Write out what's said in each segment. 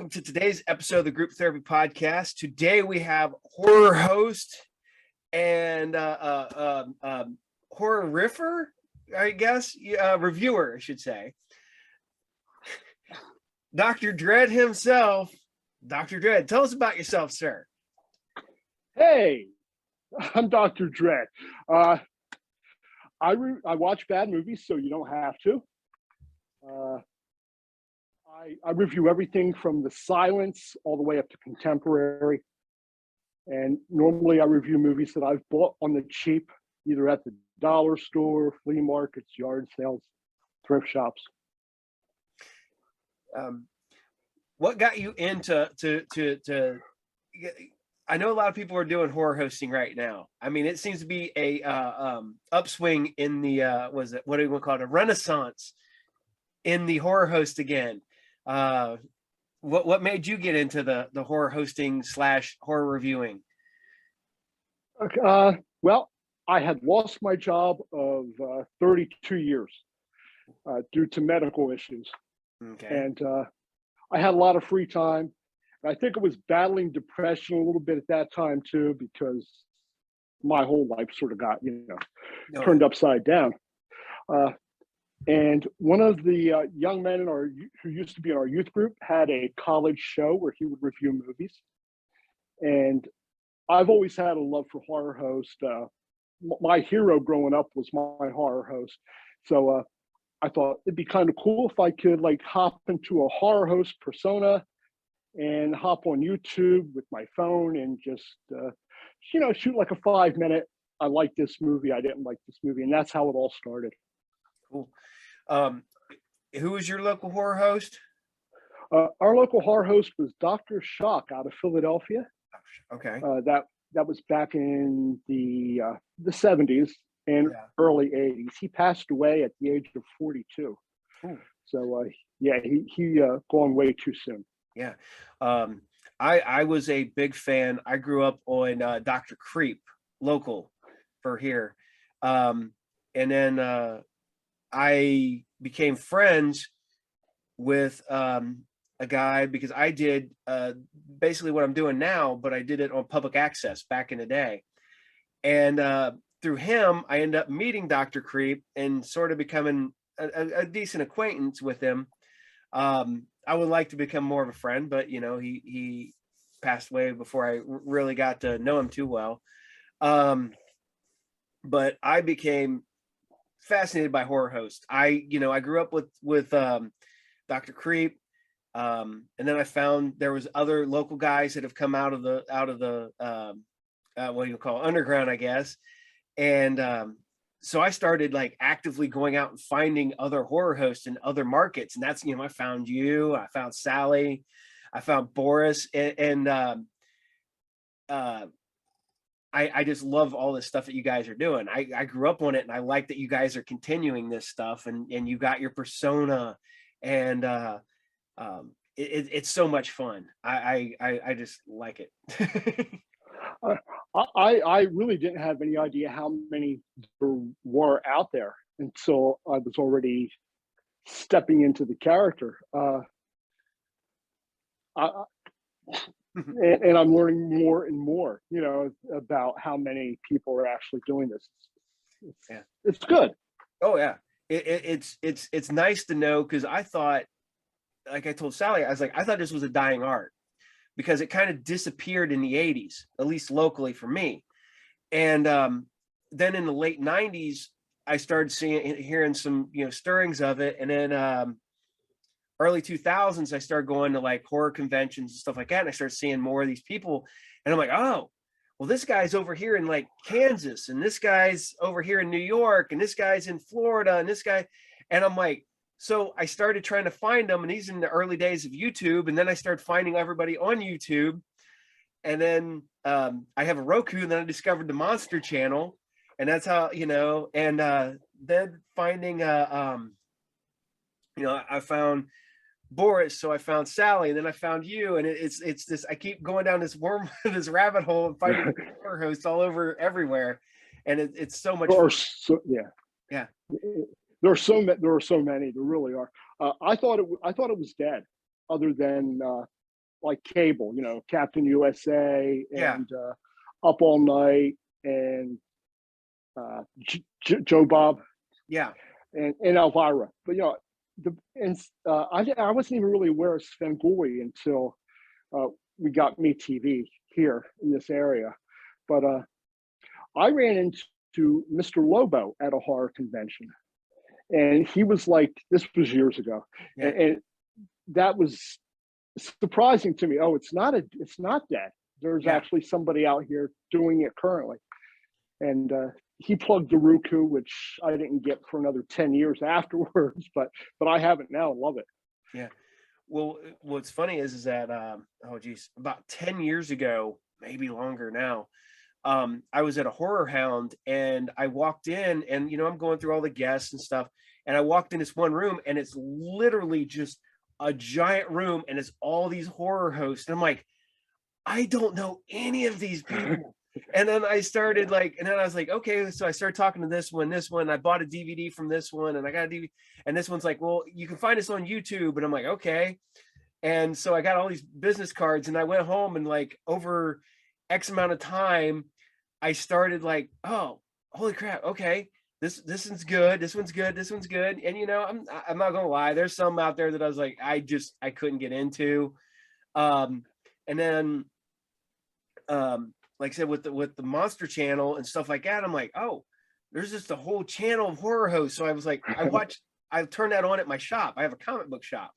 welcome to today's episode of the Group Therapy Podcast. Today we have horror host and horror-riffer, I guess, reviewer, I should say. Dr. Dread himself. Dr. Dread, tell us about yourself, sir. Hey, I'm Dr. Dread. I watch bad movies, so you don't have to. I review everything from the silence all the way up to contemporary. And normally I review movies that I've bought on the cheap, either at the dollar store, flea markets, yard sales, thrift shops. What got you into I know a lot of people are doing horror hosting right now. I mean, it seems to be a upswing in the what do you want to call it, a renaissance in the horror host again. What made you get into the horror hosting / horror reviewing? Well, I had lost my job of 32 years due to medical issues. Okay. And I had a lot of free time. I think I was battling depression a little bit at that time too, because my whole life sort of got, turned upside down. And one of the young men who used to be in our youth group had a college show where he would review movies. And I've always had a love for horror host. My hero growing up was my horror host. So I thought it'd be kind of cool if I could hop into a horror host persona and hop on YouTube with my phone and just, shoot like a 5-minute, I like this movie, I didn't like this movie. And that's how it all started. Cool. Who was your local horror host? Our local horror host was Dr. Shock out of Philadelphia. Okay. That was back in the 70s and early 80s. He passed away at the age of 42. Ooh. So he gone way too soon. Yeah. I was a big fan. I grew up on Dr. Creep, local for here. And then I became friends with a guy because I did basically what I'm doing now, but I did it on public access back in the day. And through him, I ended up meeting Dr. Creep and sort of becoming a decent acquaintance with him. I would like to become more of a friend, but he passed away before I really got to know him too well. But I became fascinated by horror hosts. I grew up with Dr. Creep, and then I found there was other local guys that have come out of the what do you call it, underground, I guess. And so I started actively going out and finding other horror hosts in other markets. And that's, I found you, I found Sally, I found Boris, and I just love all this stuff that you guys are doing. I grew up on it, and I like that you guys are continuing this stuff, and you got your persona, and it's so much fun. I just like it. I really didn't have any idea how many there were out there until I was already stepping into the character. And I'm learning more and more, about how many people are actually doing this. It's good. Oh yeah, it's nice to know, because I thought, like I told Sally, I thought this was a dying art, because it kind of disappeared in the 80s, at least locally for me. And then in the late 90s, I started hearing some, stirrings of it. And then early 2000s, I started going to horror conventions and stuff like that. And I started seeing more of these people. And I'm like, oh, well, this guy's over here in Kansas, and this guy's over here in New York, and this guy's in Florida, and this guy. And I'm like, so I started trying to find them, and these in the early days of YouTube. And then I started finding everybody on YouTube. And then I have a Roku, and then I discovered the Monster Channel. And that's how, and then finding, I found Boris, so I found Sally, and then I found you. And it's this, I keep going down this this rabbit hole and finding horror hosts all over everywhere. And it's so much fun. Yeah. There are so many. There really are. I thought it was dead, other than like cable, Captain USA Yeah. and Up All Night and Joe Bob Yeah. and Elvira. But I wasn't even really aware of Svengoolie until we got Me TV here in this area. But I ran into Mr. Lobo at a horror convention, and he was like, this was years ago, Yeah. and that was surprising to me. Oh, it's not dead. There's Yeah. actually somebody out here doing it currently, and he plugged the Roku, which I didn't get for another 10 years afterwards, but I have it now and love it. Yeah. Well, what's funny is that oh geez, about 10 years ago, maybe longer now, I was at a horror hound and I walked in and I'm going through all the guests and stuff, and I walked in this one room and it's literally just a giant room and it's all these horror hosts. And I'm like, I don't know any of these people. And then I started and then I was like, okay, so I started talking to this one. I bought a DVD from this one and I got a DVD, and this one's like, well, you can find us on YouTube. And I'm like, okay. And so I got all these business cards and I went home and over X amount of time, I started oh, holy crap. Okay. This one's good. This one's good. This one's good. And I'm not gonna lie, there's some out there that I was like, I couldn't get into. And then like I said, with the Monster Channel and stuff like that, I'm like, oh, there's just a whole channel of horror hosts. So I was like, I turned that on at my shop. I have a comic book shop,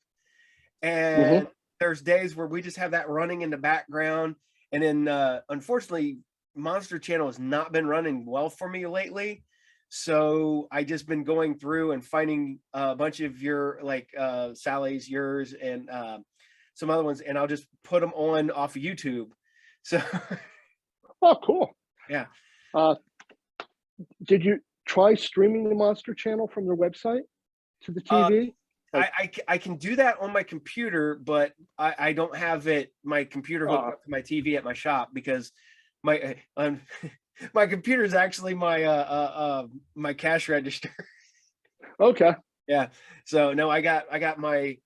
and there's days where we just have that running in the background. And then unfortunately, Monster Channel has not been running well for me lately. So I just been going through and finding a bunch of your Sally's, yours, and some other ones, and I'll just put them on off of YouTube. So Oh, cool. yeah. Did you try streaming the Monster Channel from their website to the TV? I can do that on my computer, but I don't have my computer hooked up to my TV at my shop because my my computer is actually my my cash register. Okay. Yeah. So no, I got my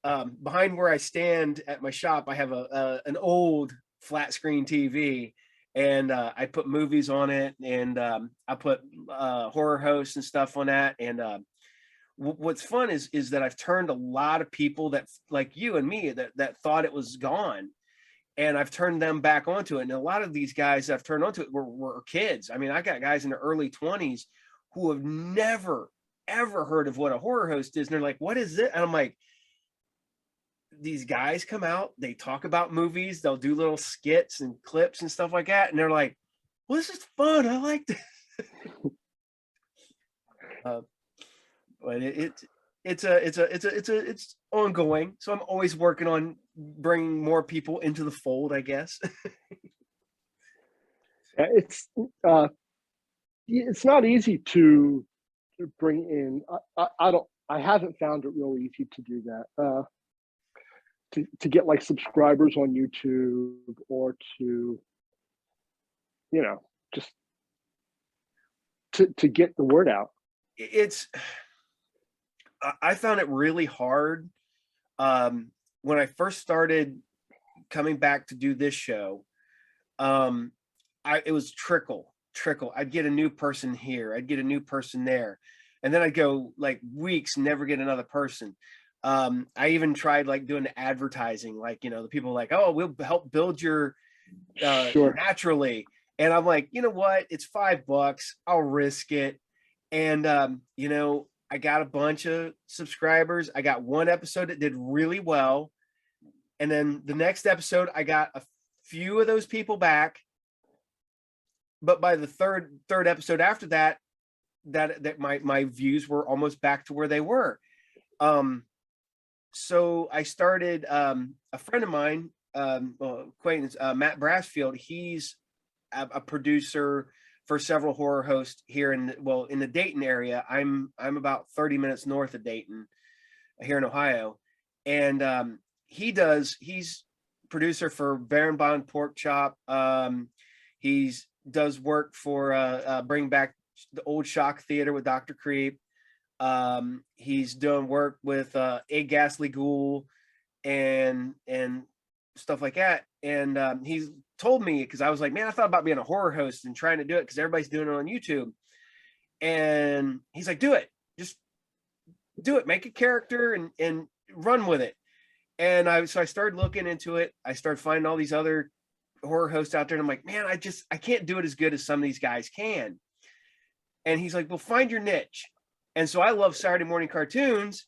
behind where I stand at my shop. I have an old flat screen TV, and I put movies on it, and I put horror hosts and stuff on that. And what's fun is that I've turned a lot of people that like you and me that thought it was gone, and I've turned them back onto it. And a lot of these guys that I've turned onto it were kids. I mean, I got guys in their early 20s who have never ever heard of what a horror host is, and they're like, what is it? And I'm like, these guys come out, they talk about movies, they'll do little skits and clips and stuff like that, and they're like, well, this is fun, I like this. But it's ongoing, so I'm always working on bringing more people into the fold, I guess. It's not easy to bring in. I haven't found it real easy to do that. To get subscribers on YouTube, or to just to get the word out. I found it really hard when I first started coming back to do this show. It was trickle. I'd get a new person here, I'd get a new person there, and then I'd go weeks, never get another person. I even tried doing the advertising, the people oh, we'll help build your Sure. naturally. And I'm like, you know what? It's $5. I'll risk it. And I got a bunch of subscribers. I got one episode that did really well. And then the next episode, I got a few of those people back. But by the third episode after that my views were almost back to where they were. So I started, a friend of mine, acquaintance, Matt Brassfield. He's a producer for several horror hosts here in the Dayton area. I'm about 30 minutes north of Dayton here in Ohio. And he's producer for Baron Bond Pork Chop. He's does work for Bring Back the Old Shock Theater with Dr. Creep. He's doing work with A Ghastly Ghoul and stuff like that. And he told me, because I was like, man, I thought about being a horror host and trying to do it because everybody's doing it on YouTube. And he's like, do it, just do it, make a character and run with it. And I started looking into it. I started finding all these other horror hosts out there, and I'm like, man, I can't do it as good as some of these guys can. And he's like, well, find your niche. And so I love Saturday morning cartoons.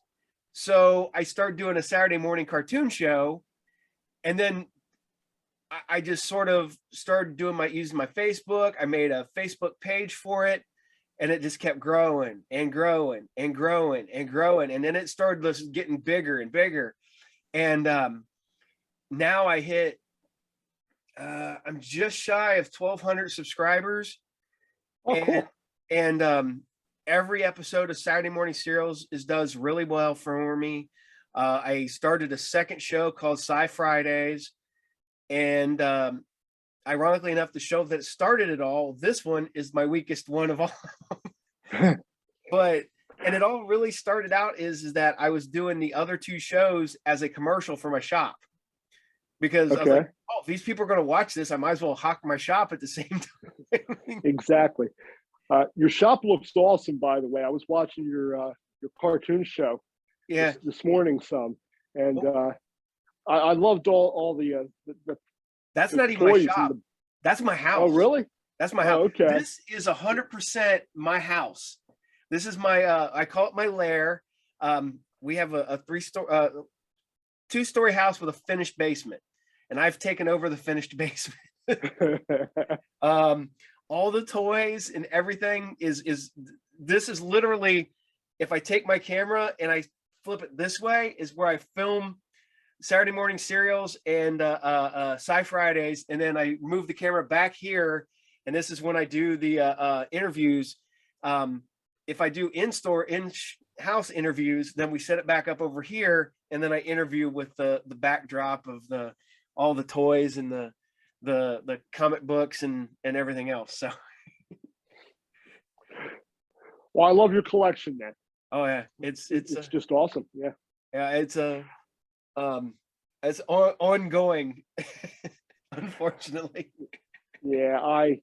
So I started doing a Saturday morning cartoon show. And then I just sort of started using my Facebook. I made a Facebook page for it, and it just kept growing and growing and growing and growing. And then it started just getting bigger and bigger. And now I hit, I'm just shy of 1,200 subscribers. Oh, cool. And every episode of Saturday Morning Serials does really well for me. I started a second show called Sci Fridays, and ironically enough, the show that started it all, this one is my weakest one of all. And it all really started out is that I was doing the other two shows as a commercial for my shop, because I was like, oh, if these people are going to watch this, I might as well hawk my shop at the same time. Exactly. Your shop looks awesome, by the way. I was watching your cartoon show this morning some, and I loved all the that's the not even my shop. The... That's my house. Oh, really? That's my house. Oh, okay. This is 100% my house. This is my I call it my lair. We have a two-story house with a finished basement, and I've taken over the finished basement. All the toys and everything is this is literally, if I take my camera and I flip it this way, is where I film Saturday Morning Serials and Sci Fridays, and then I move the camera back here, and this is when I do the interviews. If I do in-house interviews, then we set it back up over here, and then I interview with the backdrop of all the toys and the comic books and everything else. So well, I love your collection, man. Oh yeah, it's just awesome. Yeah it's ongoing. Unfortunately. Yeah, I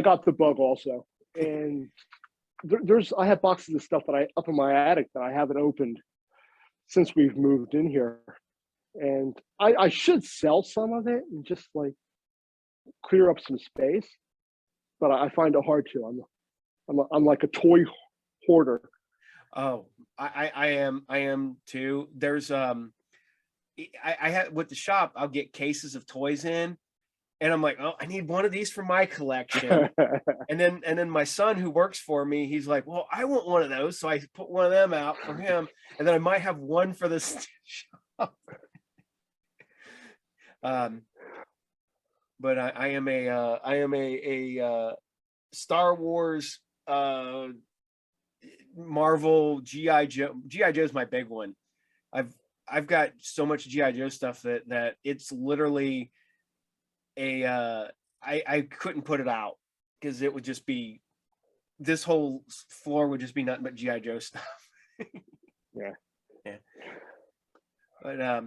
got the bug also, and I have boxes of stuff that I up in my attic that I haven't opened since we've moved in here, and I should sell some of it and just like clear up some space, but I find it hard to. I'm like a toy hoarder. Oh, I am too. There's I had with the shop, I'll get cases of toys in, and I'm like, oh, I need one of these for my collection. and then my son who works for me, he's like, well, I want one of those, so I put one of them out for him, and then I might have one for this shop. But I am a Star Wars, Marvel, GI Joe. GI Joe is my big one. I've got so much GI Joe stuff that it's literally I couldn't put it out, because it would just be, this whole floor would just be nothing but GI Joe stuff. Yeah. But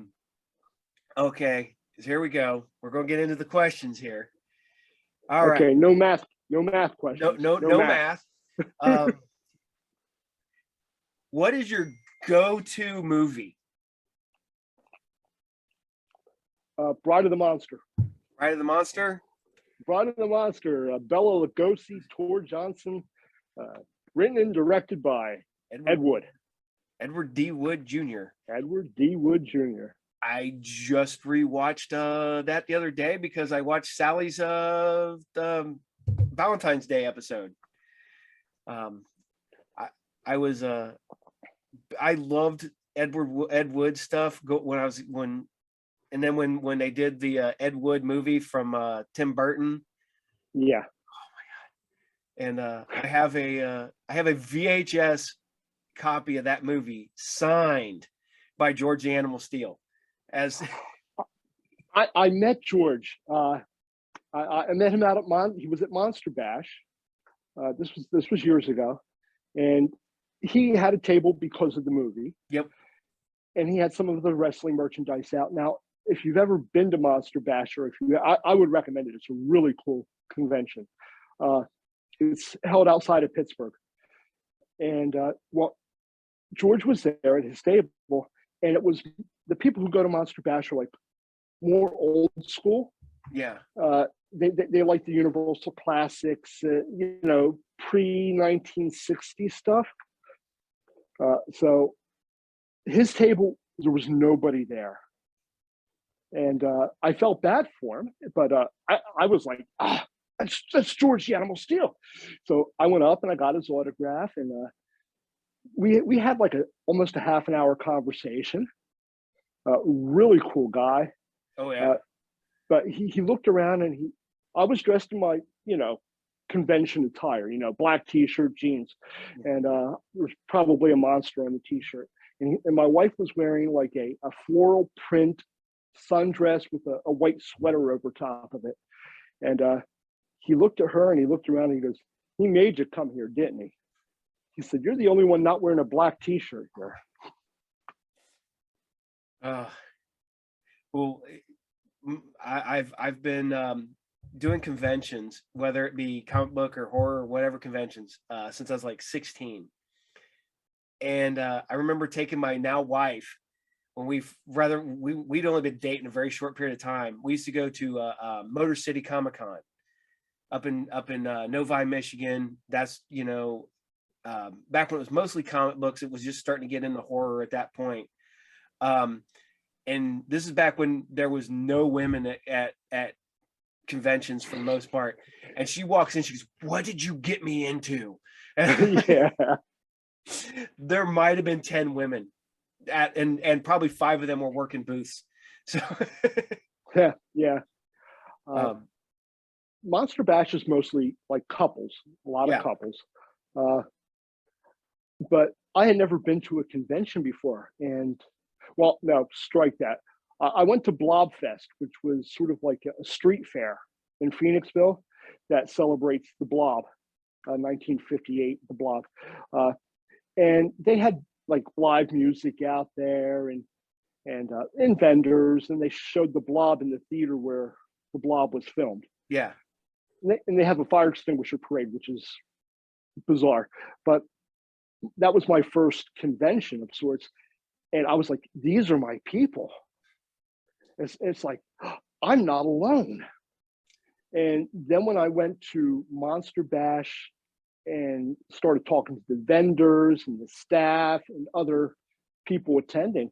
okay. Here we go. We're going to get into the questions here. All right. Okay, no math questions. No math. What is your go-to movie? Bride of the Monster. Bride of the Monster? Bride of the Monster. Bela Lugosi, Tor Johnson. Written and directed by Edward D. Wood Jr. Edward D. Wood Jr. I just rewatched that the other day because I watched Sally's Valentine's Day episode. I loved Ed Wood stuff when they did the Ed Wood movie from Tim Burton. Yeah. Oh my God. And I have a VHS copy of that movie signed by George the Animal Steel. As I met George. I met him out at he was at Monster Bash. This was years ago, and he had a table because of the movie. Yep. And he had some of the wrestling merchandise out. Now, if you've ever been to Monster Bash, or if you, I would recommend it. It's a really cool convention. It's held outside of Pittsburgh, and well, George was there at his table, and it was the people who go to Monster Bash are like more old school. Yeah. They like the Universal classics, pre 1960 stuff. So his table, there was nobody there. And I felt bad for him, but I was like, that's George the Animal Steel. So I went up and I got his autograph, and we had like almost a half an hour conversation. Really cool guy. Oh yeah. But he looked around, and I was dressed in my, convention attire, black t-shirt, jeans, and there was probably a monster on the t-shirt. And my wife was wearing like a floral print sundress with a white sweater over top of it. And he looked at her and he looked around and he goes, "He made you come here, didn't he?" He said, "You're the only one not wearing a black t-shirt here." Well, I've been doing conventions, whether it be comic book or horror or whatever conventions, since I was like 16. And I remember taking my now wife when we'd only been dating a very short period of time. We used to go to Motor City Comic Con up in Novi, Michigan. That's back when it was mostly comic books. It was just starting to get into horror at that point. And this is back when there was no women at conventions for the most part. And she walks in, she goes, "What did you get me into?" Yeah. There might have been 10 women and probably 5 of them were working booths. So yeah. Monster Bash is mostly like couples, a lot of couples. But I had never been to a convention before. And well, no, strike that. I went to Blobfest, which was sort of like a street fair in Phoenixville that celebrates the Blob, 1958, the Blob. And they had like live music out there and vendors, and they showed the Blob in the theater where the Blob was filmed. Yeah. And they have a fire extinguisher parade, which is bizarre. But that was my first convention of sorts. And I was like, these are my people. It's like, I'm not alone. And then when I went to Monster Bash and started talking to the vendors and the staff and other people attending,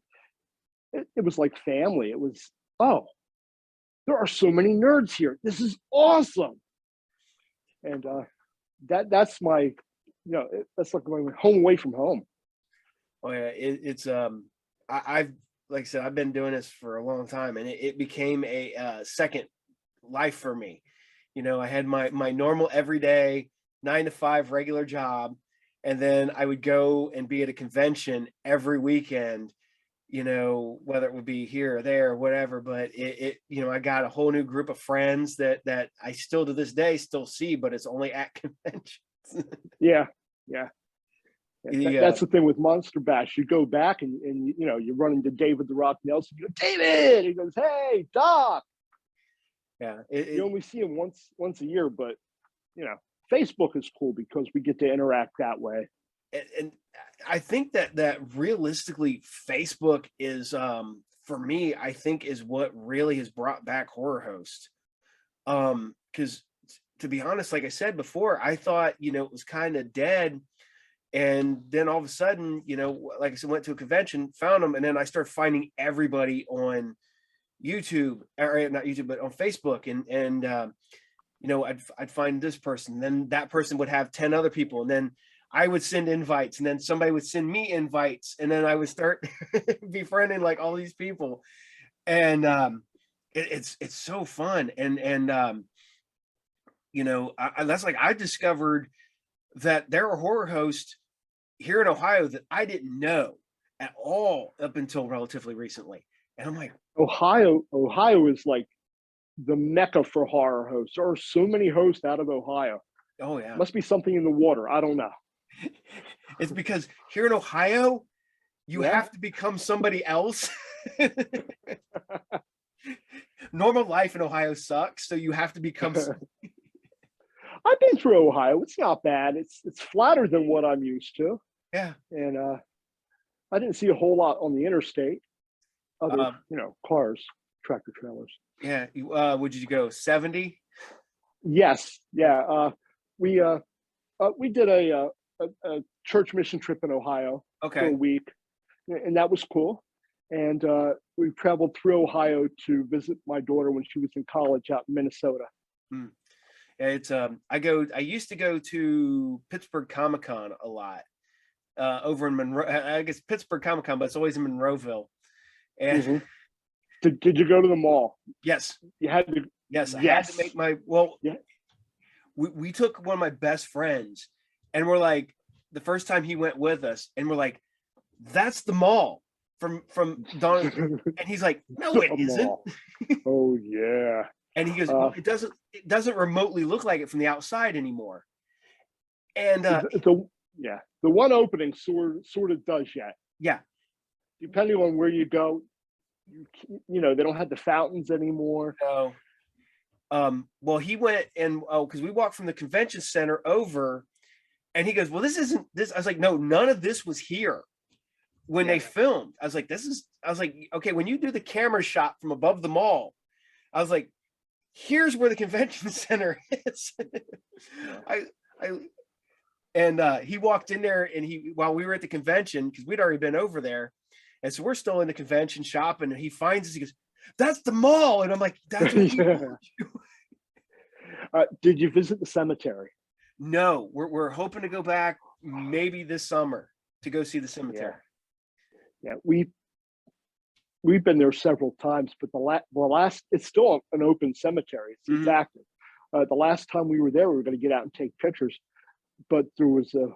it was like family. It was, oh, there are so many nerds here. This is awesome. And that's my, that's like my home away from home. Oh yeah, it's I've like I said, I've been doing this for a long time, and it became a second life for me. I had my normal everyday 9 to 5 regular job, and then I would go and be at a convention every weekend, whether it would be here or there or whatever. But I got a whole new group of friends that I still to this day still see, but it's only at conventions. Yeah. That's the thing with Monster Bash. You go back and you run into David the Rock Nelson. You go, "David!" He goes, "Hey, Doc." Yeah. You only see him once a year, but Facebook is cool because we get to interact that way. And I think that realistically, Facebook is for me, I think is what really has brought back Horror Host. Because to be honest, like I said before, I thought it was kind of dead. And then all of a sudden, like I said, went to a convention, found them, and then I started finding everybody on YouTube, or not YouTube, but on Facebook, and I'd find this person, then that person would have 10 other people, and then I would send invites, and then somebody would send me invites, and then I would start befriending like all these people, and it's so fun, and that's like I discovered that there are horror hosts here in Ohio that I didn't know at all up until relatively recently. And I'm like, Ohio is like the mecca for horror hosts. There are so many hosts out of Ohio. Oh yeah. Must be something in the water. I don't know. It's because here in Ohio, you have to become somebody else. normal life in Ohio sucks, so you have to become. I've been through Ohio. It's not bad. It's flatter than what I'm used to, Yeah. and I didn't see a whole lot on the interstate, other cars, tractor trailers. Yeah. Would you go 70? Yes, yeah. We did a church mission trip in Ohio for a Okay. week, and that was cool. And we traveled through Ohio to visit my daughter when she was in college out in Minnesota. Hmm. It's I used to go to Pittsburgh Comic Con a lot. Over in Monroe, I guess Pittsburgh Comic Con, but it's always in Monroeville. And Hmm. Did you go to the mall? yes, You had to. yes, I had to Yes. make my well. Yeah. We took one of my best friends, and we're like, the first time he went with us, and we're like, that's the mall from Don, and he's like, no, it isn't. Oh yeah. And he goes, well, it doesn't remotely look like it from the outside anymore. And the one opening sort of does yet. yeah, Depending on where you go, they don't have the fountains anymore. so well, he went and because we walked from the convention center over, and he goes, well, this isn't this. I was like, no, none of this was here when they filmed. I was like, okay, when you do the camera shot from above the mall, I was like, here's where the convention center is. And he walked in there, and while we were at the convention, because we'd already been over there, and so we're still in the convention shopping, and he finds us, he goes, that's the mall. And I'm like, that's what you. Did you visit the cemetery? No, we're hoping to go back maybe this summer to go see the cemetery. Yeah, we've been there several times, but the last it's still an open cemetery. It's active. The last time we were there, we were going to get out and take pictures, but there was a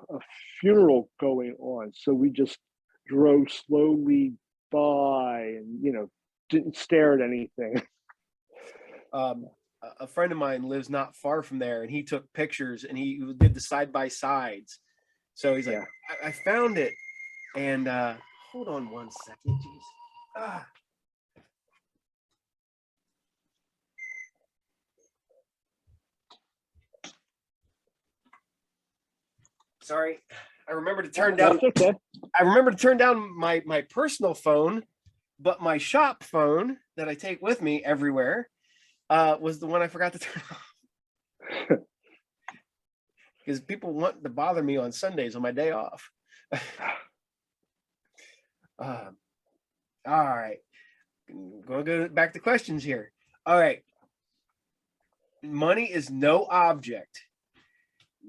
funeral going on, so we just drove slowly by and didn't stare at anything. A friend of mine lives not far from there, and he took pictures, and he did the side by sides. So he's like, I found it, and hold on one second, jeez. Sorry, I remember to turn down. Okay. I remember to turn down my personal phone, but my shop phone that I take with me everywhere was the one I forgot to turn off. Because people want to bother me on Sundays on my day off. All right, going to go back to questions here. All right, money is no object.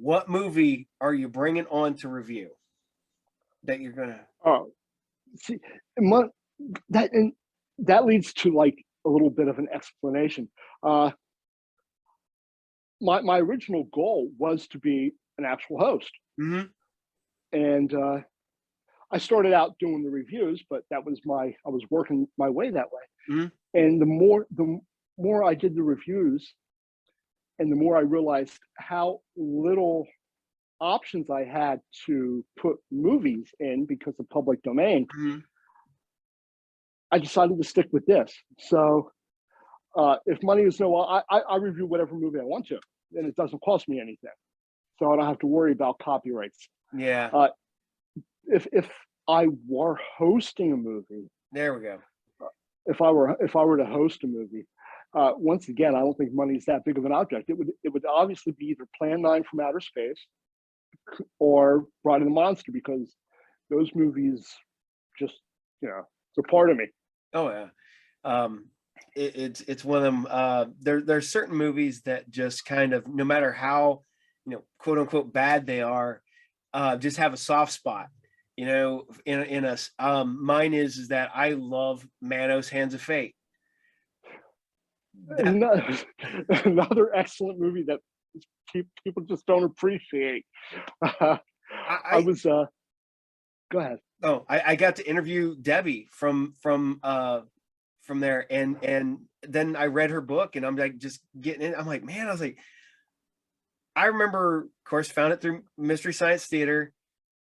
What movie are you bringing on to review that you're gonna? Oh, see, that leads to like a little bit of an explanation. My original goal was to be an actual host, and I started out doing the reviews, but I was working my way that way. And the more I did the reviews, and the more I realized how little options I had to put movies in because of public domain, I decided to stick with this. So if money is no, I review whatever movie I want to, and it doesn't cost me anything. So I don't have to worry about copyrights. Yeah. If I were hosting a movie, there we go. If I were to host a movie, once again, I don't think money is that big of an object. It would obviously be either Plan 9 from Outer Space or Bride of the Monster, because those movies just, they're part of me. Oh yeah. It's one of them. There's certain movies that just kind of, no matter how, quote unquote bad they are, just have a soft spot. In us. Mine is that I love Manos Hands of Fate. Another excellent movie that people just don't appreciate. I was go ahead. Oh, I got to interview Debbie from there, and then I read her book, and I'm like just getting in. I'm like, man, I remember, of course, found it through Mystery Science Theater,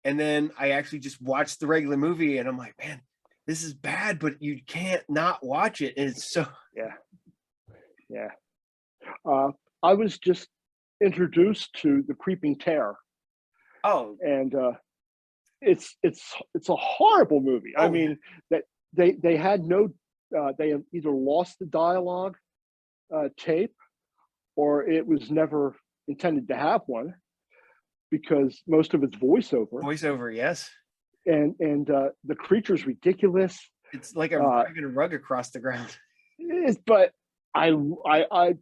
and then I actually just watched the regular movie, and I'm like, man, this is bad, but you can't not watch it. And it's so Yeah. I was just introduced to The Creeping Terror, Oh, and it's a horrible movie. I oh yeah. mean, that they had no they have either lost the dialogue tape, or it was never intended to have one, because most of it's voiceover, Voiceover, yes. and the creature's ridiculous. It's like a Uh, dragging a rug across the ground. but I, I I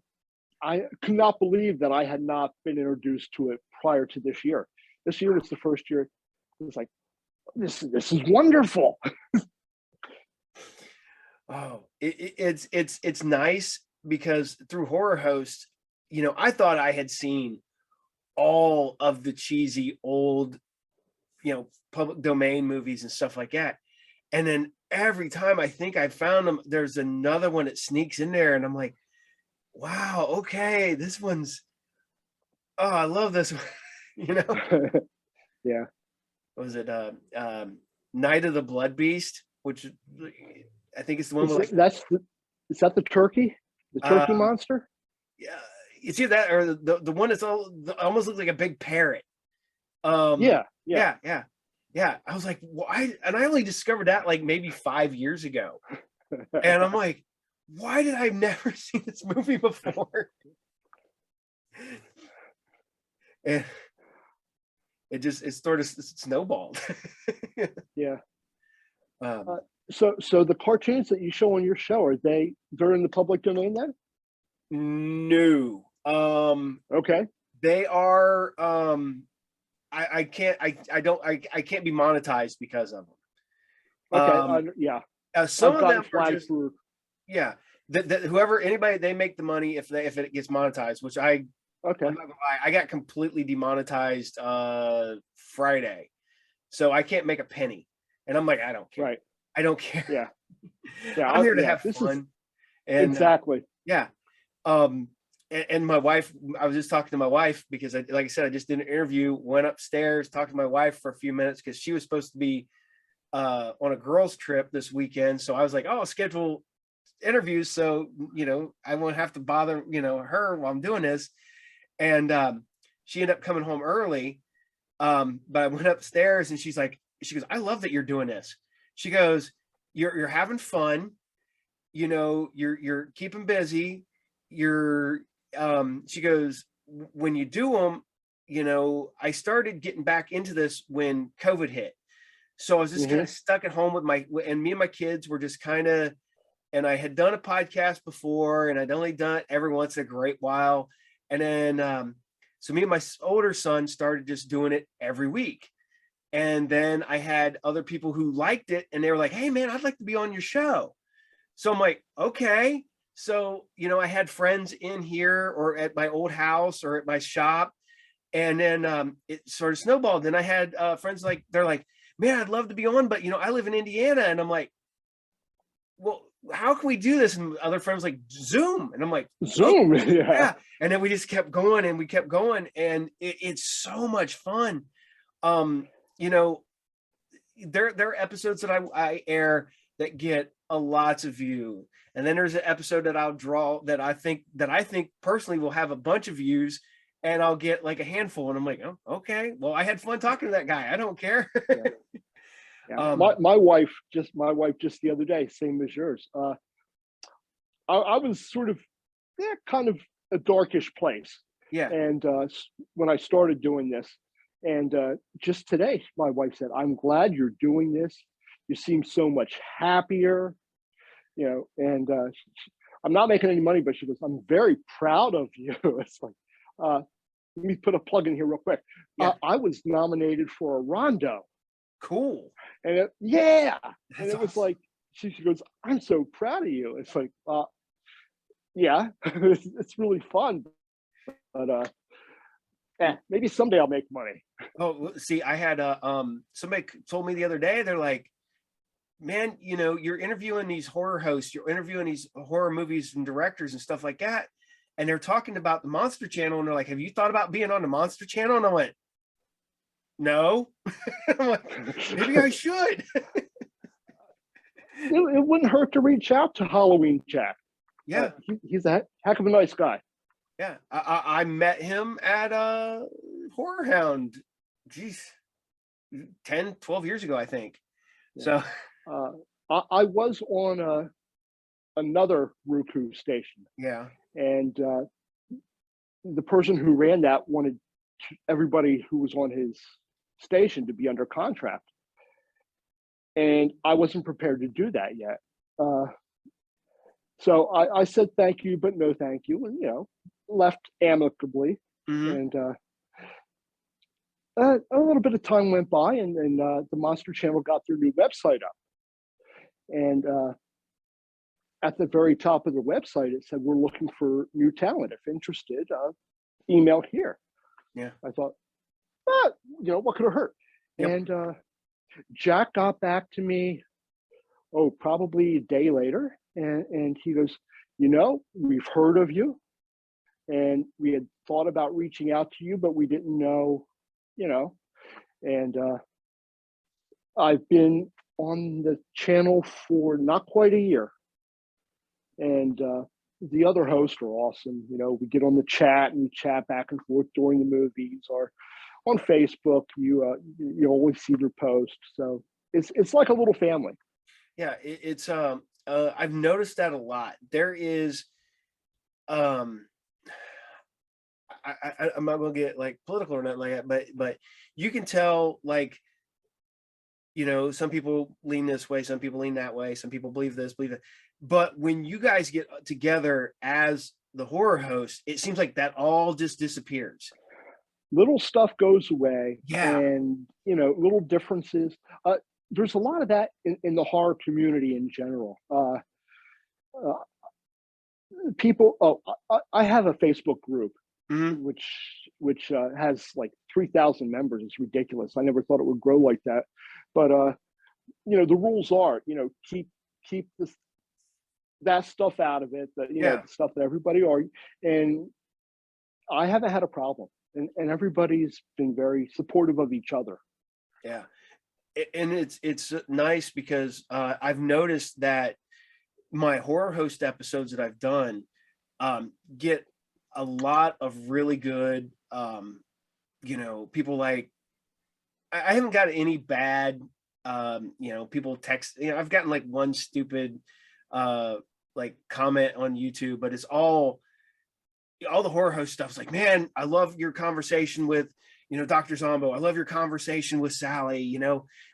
I could not believe that I had not been introduced to it prior to this year. This year was the first year. It was like, this is wonderful. Oh, it's nice because through Horror Host, I thought I had seen all of the cheesy old, public domain movies and stuff like that. And then every time I think I found them, there's another one that sneaks in there, and I'm like, wow, okay, this one's, oh, I love this one. Yeah. What was it Night of the Blood Beast, which I think it's the one with like Is that the turkey? The turkey um monster? yeah, you see that, or the one that's almost looks like a big parrot. Um, Yeah, yeah. yeah. I was like, why? And I only discovered that like maybe 5 years ago, and I'm like, why did I never see this movie before? And it sort of snowballed. Yeah. um, So the cartoons that you show on your show, they're in the public domain then? no, Okay. they are. I can't. I don't. I can't be monetized because of them. Okay. Yeah. Some I've of gotten them are flagged just, for. yeah. Whoever, anybody, they make the money if it gets monetized, which I'm Okay. not gonna lie, I got completely demonetized Friday, so I can't make a penny, and I'm like, I don't care. Right. I don't care. Yeah. Yeah. I'm here to have This is fun, and exactly. yeah. And my wife, I was just talking to my wife because like I said, I just did an interview, went upstairs, talked to my wife for a few minutes because she was supposed to be on a girls trip this weekend. So I was like, oh, I'll schedule interviews so I won't have to bother her while I'm doing this. And she ended up coming home early. But I went upstairs and she goes, I love that you're doing this. She goes, you're having fun, you're keeping busy, she goes, when you do them, I started getting back into this when COVID hit. So I was just kind of stuck at home and me and my kids were just kind of, and I had done a podcast before, and I'd only done it every once in a great while. And then, so me and my older son started just doing it every week. And then I had other people who liked it, and they were like, hey man, I'd like to be on your show. So I'm like, okay. So, I had friends in here or at my old house or at my shop. And then it sort of snowballed. Then I had friends they're like, man, I'd love to be on, but I live in Indiana. And I'm like, well, how can we do this? And other friends like Zoom. And I'm like, Zoom. okay. Yeah. Yeah. And then we just kept going and we kept going. And it's so much fun. There are episodes that I air that get a lots of view. And then there's an episode that I'll draw that I think personally will have a bunch of views, and I'll get like a handful. And I'm like, oh, okay, well, I had fun talking to that guy. I don't care. Yeah. Yeah. My wife just the other day, same as yours. I was sort of kind of a darkish place. Yeah. And when I started doing this, and just today, my wife said, I'm glad you're doing this. You seem so much happier, and I'm not making any money, but she goes, I'm very proud of you. It's like, let me put a plug in here real quick. Yeah. I was nominated for a Rondo. Cool. And That's it was awesome. like, she goes, I'm so proud of you. It's like, yeah, it's really fun. But maybe someday I'll make money. Oh, see, I had somebody told me the other day, they're like, man, you're interviewing these horror hosts, you're interviewing these horror movies and directors and stuff like that. And they're talking about the Monster Channel, and they're like, have you thought about being on the Monster Channel? And I went, no. I'm like, maybe I should. It wouldn't hurt to reach out to Halloween Jack. Yeah. He's a heck of a nice guy. Yeah. I met him at Horror Hound, geez, 10, 12 years ago, I think. Yeah. So I was on another Roku station, yeah. and the person who ran that wanted everybody who was on his station to be under contract, and I wasn't prepared to do that yet. So I said thank you, but no thank you, and left amicably. Hmm. And a little bit of time went by, and the Monster Channel got their new website up, and at the very top of the website, it said, "We're looking for new talent. If interested, email here." Yeah. I thought, ah, what could have hurt? Yep. And Jack got back to me, probably a day later, and he goes, we've heard of you, and we had thought about reaching out to you, but we didn't know, and I've been on the channel for not quite a year, and the other hosts are awesome. We get on the chat and we chat back and forth during the movies, or on Facebook. You always see their posts, so it's like a little family. Yeah. It's I've noticed that a lot. There is I'm not gonna get like political or nothing like that, but you can tell, like, some people lean this way, some people lean that way, some people believe this, believe that. But when you guys get together as the horror host, it seems like that all just disappears. Little stuff goes away, Yeah. and little differences. There's a lot of that in the horror community in general. Uh, People. I have a Facebook group Hmm. which has like 3,000 members. It's ridiculous. I never thought it would grow like that. But the rules are, keep that stuff out of it. Yeah. The stuff that everybody are, and I haven't had a problem, and everybody's been very supportive of each other. Yeah. And it's nice because I've noticed that my horror host episodes that I've done get a lot of really good people. Like, I haven't got any bad people text. I've gotten like one stupid like comment on YouTube, but it's all the horror host stuff's like, man, I love your conversation with Dr. Zombo. I love your conversation with Sally.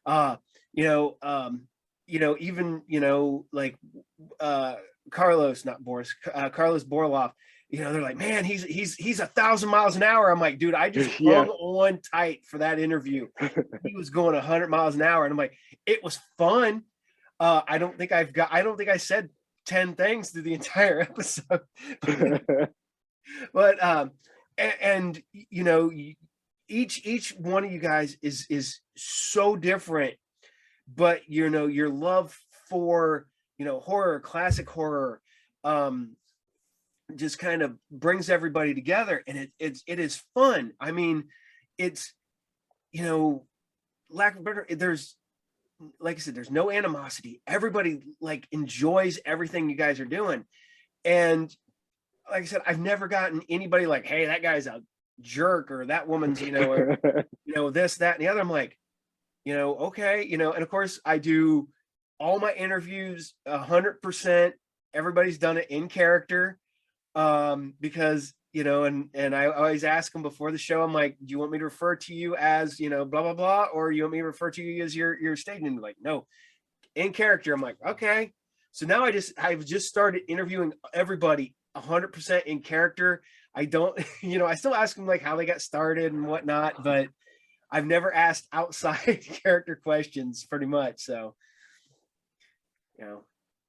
Uh, you know, um, even like Carlos, not Boris, Carlos Borloff. They're like, man, he's 1,000 miles an hour. I'm like, dude, I just Yeah. hung on tight for that interview. He was going 100 miles an hour, and I'm like, it was fun. I don't think I said 10 things through the entire episode. But and each one of you guys is so different, but your love for horror, classic horror, just kind of brings everybody together, and it is fun. I mean, it's lack of better, there's, like I said, there's no animosity. Everybody like enjoys everything you guys are doing. And like I said, I've never gotten anybody like, hey, that guy's a jerk, or that woman's, or, this, that, and the other. I'm like, okay, and of course I do all my interviews 100%. Everybody's done it in character, because and I always ask them before the show. I'm like, do you want me to refer to you as blah blah blah, or you want me to refer to you as your stage name? Like, no, in character. I'm like, okay. So now I've just started interviewing everybody 100% in character. I don't, I still ask them like how they got started and whatnot, but I've never asked outside character questions, pretty much. So,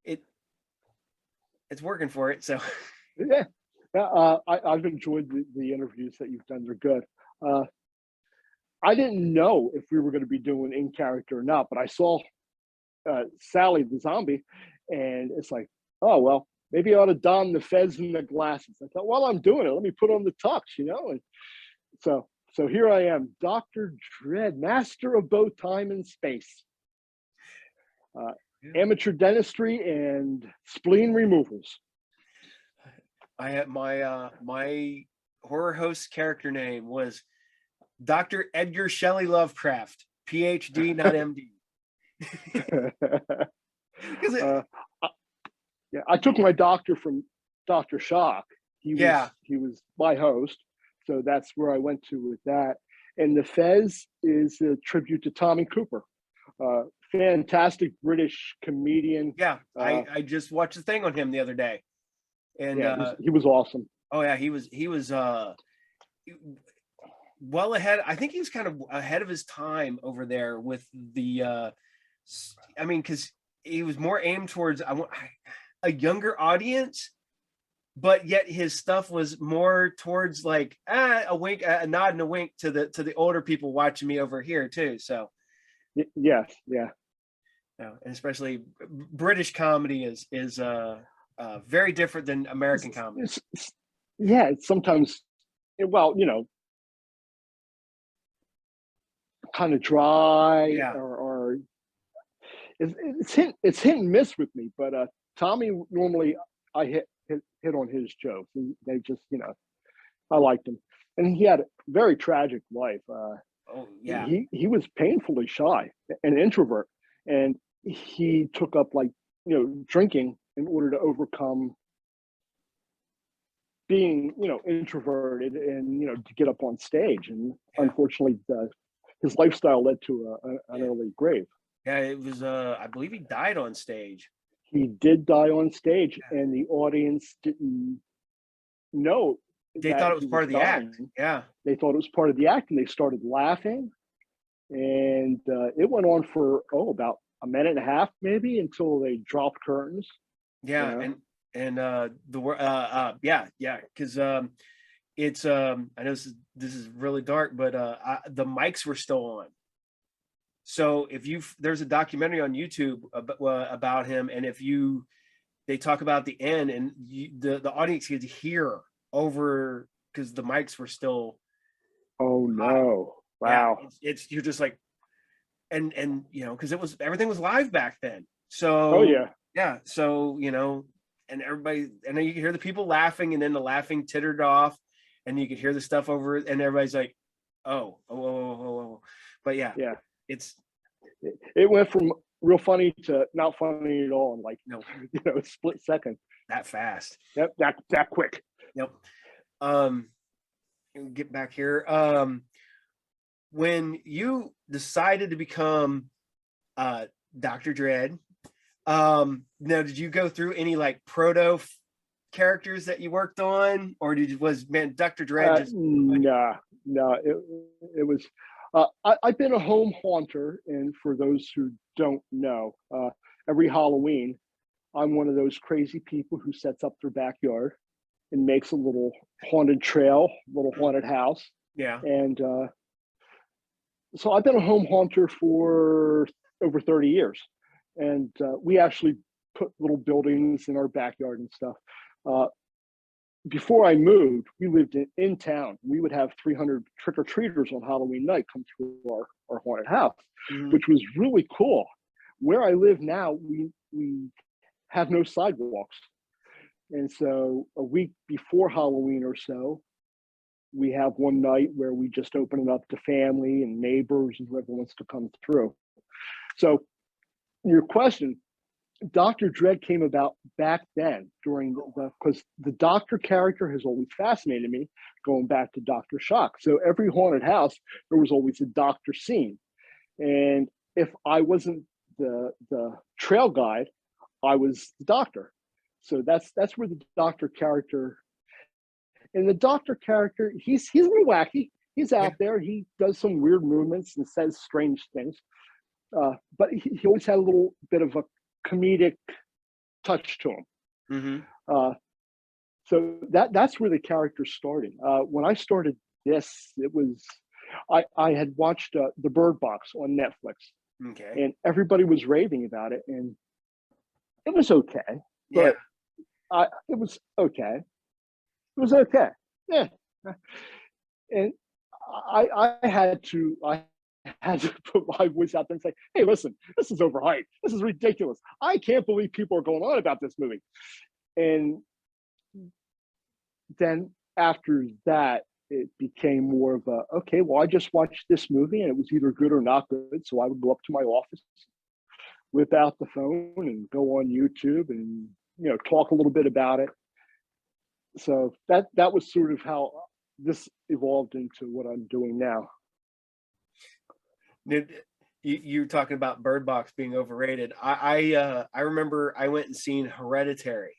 it it's working for it. So Yeah. I've enjoyed the interviews that you've done. They're good. I didn't know if we were going to be doing in character or not, but I saw Sally the zombie, and it's like, oh well, maybe I ought to don the fez and the glasses. I thought, while I'm doing it, let me put on the tux, and so here I am, Dr. Dread, master of both time and space, amateur dentistry and spleen removals. I had my horror host character name was Dr. Edgar Shelley Lovecraft, PhD, not MD. uh, yeah, I took my doctor from Dr. Shock. Yeah. He was my host, so that's where I went to with that. And the Fez is a tribute to Tommy Cooper, fantastic British comedian. Yeah, I just watched a thing on him the other day, and yeah, he was awesome. Oh yeah, he was well ahead. I think he was kind of ahead of his time over there with the. I mean, because he was more aimed towards a younger audience, but yet his stuff was more towards like a wink, a nod, and a wink to the older people watching me over here too. So. Yes, yeah. And especially British comedy is very different than American comedy. Yeah, it's sometimes, well, kind of dry, Yeah. or it's hit and miss with me. But Tommy, normally I hit on his jokes, and they just, I liked him, and he had a very tragic life. Oh yeah. He was painfully shy, an introvert, and he took up drinking in order to overcome being introverted and to get up on stage. And unfortunately, his lifestyle led to an early grave. Yeah, it was. I believe he died on stage. He did die on stage, and the audience didn't know. They thought it was part of the act. Yeah, they thought it was part of the act, and they started laughing. And it went on for about a minute and a half, maybe, until they dropped curtains. Yeah, and because it's I know this is really dark, but the mics were still on. So there's a documentary on YouTube about him, and they talk about the end, and the audience could hear over because the mics were still. Oh no! Wow! Yeah, it's you're just like, and because everything was live back then. So oh yeah, yeah. So and everybody, and then you could hear the people laughing, and then the laughing tittered off, and you could hear the stuff over, and everybody's like, oh. But yeah. It went from real funny to not funny at all in a split second. That fast. Yep, that quick. Yep. Get back here. When you decided to become Dr. Dread, now did you go through any proto characters that you worked on, or was Dr. Dread just no, it was I've been a home haunter, and for those who don't know, every Halloween I'm one of those crazy people who sets up their backyard and makes a little haunted trail, little haunted house. Yeah. And so I've been a home haunter for over 30 years, and we actually put little buildings in our backyard and stuff. Before I moved, we lived in town. We would have 300 trick-or-treaters on Halloween night come to our haunted house, which was really cool. Where I live now, we have no sidewalks. And so a week before Halloween or so, we have one night where we just open it up to family and neighbors and whoever wants to come through. So your question, Dr. Dread came about back then because the doctor character has always fascinated me, going back to Dr. Shock. So every haunted house, there was always a doctor scene. And if I wasn't the trail guide, I was the doctor. So that's where the doctor character, and the doctor character, he's a little wacky. He's out there. He does some weird movements and says strange things. But he always had a little bit of a comedic touch to him. So that's where the character started. When I started this, it was I had watched The Bird Box on Netflix, and everybody was raving about it, and it was okay. But it was okay. It was okay. Yeah, and I had to put my voice out there and say, hey, listen, this is overhyped. This is ridiculous. I can't believe people are going on about this movie. And then after that, it became more of a, okay, well, I just watched this movie and it was either good or not good. So I would go up to my office, whip out the phone and go on YouTube and, talk a little bit about it. So that was sort of how this evolved into what I'm doing now. You're talking about Bird Box being overrated. I remember I went and seen Hereditary,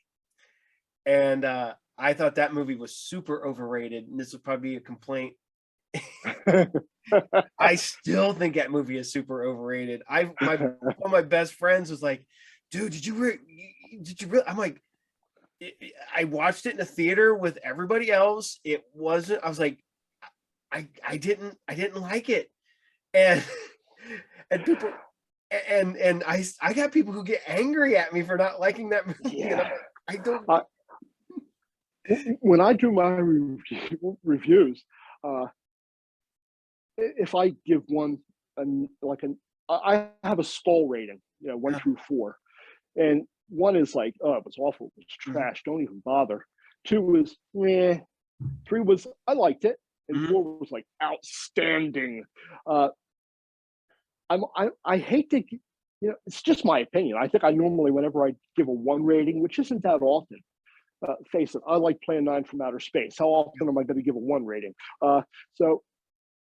and I thought that movie was super overrated. And this would probably be a complaint. I still think that movie is super overrated. One of my best friends was like, "Dude, did you really?" I'm like, I watched it in a theater with everybody else. It wasn't. I was like, I didn't like it, and and people and I got people who get angry at me for not liking that movie. Yeah. And I'm like, I don't. When I do my reviews, if I give one I have a skull rating, 1 through 4, and 1 is like, oh, it was awful, it was trash, don't even bother. 2 was, eh. 3 was, I liked it, and 4 was like outstanding. I hate to, it's just my opinion. I think I normally, whenever I give a 1 rating, which isn't that often, face it, I like Plan 9 from Outer Space. How often am I going to give a 1 rating?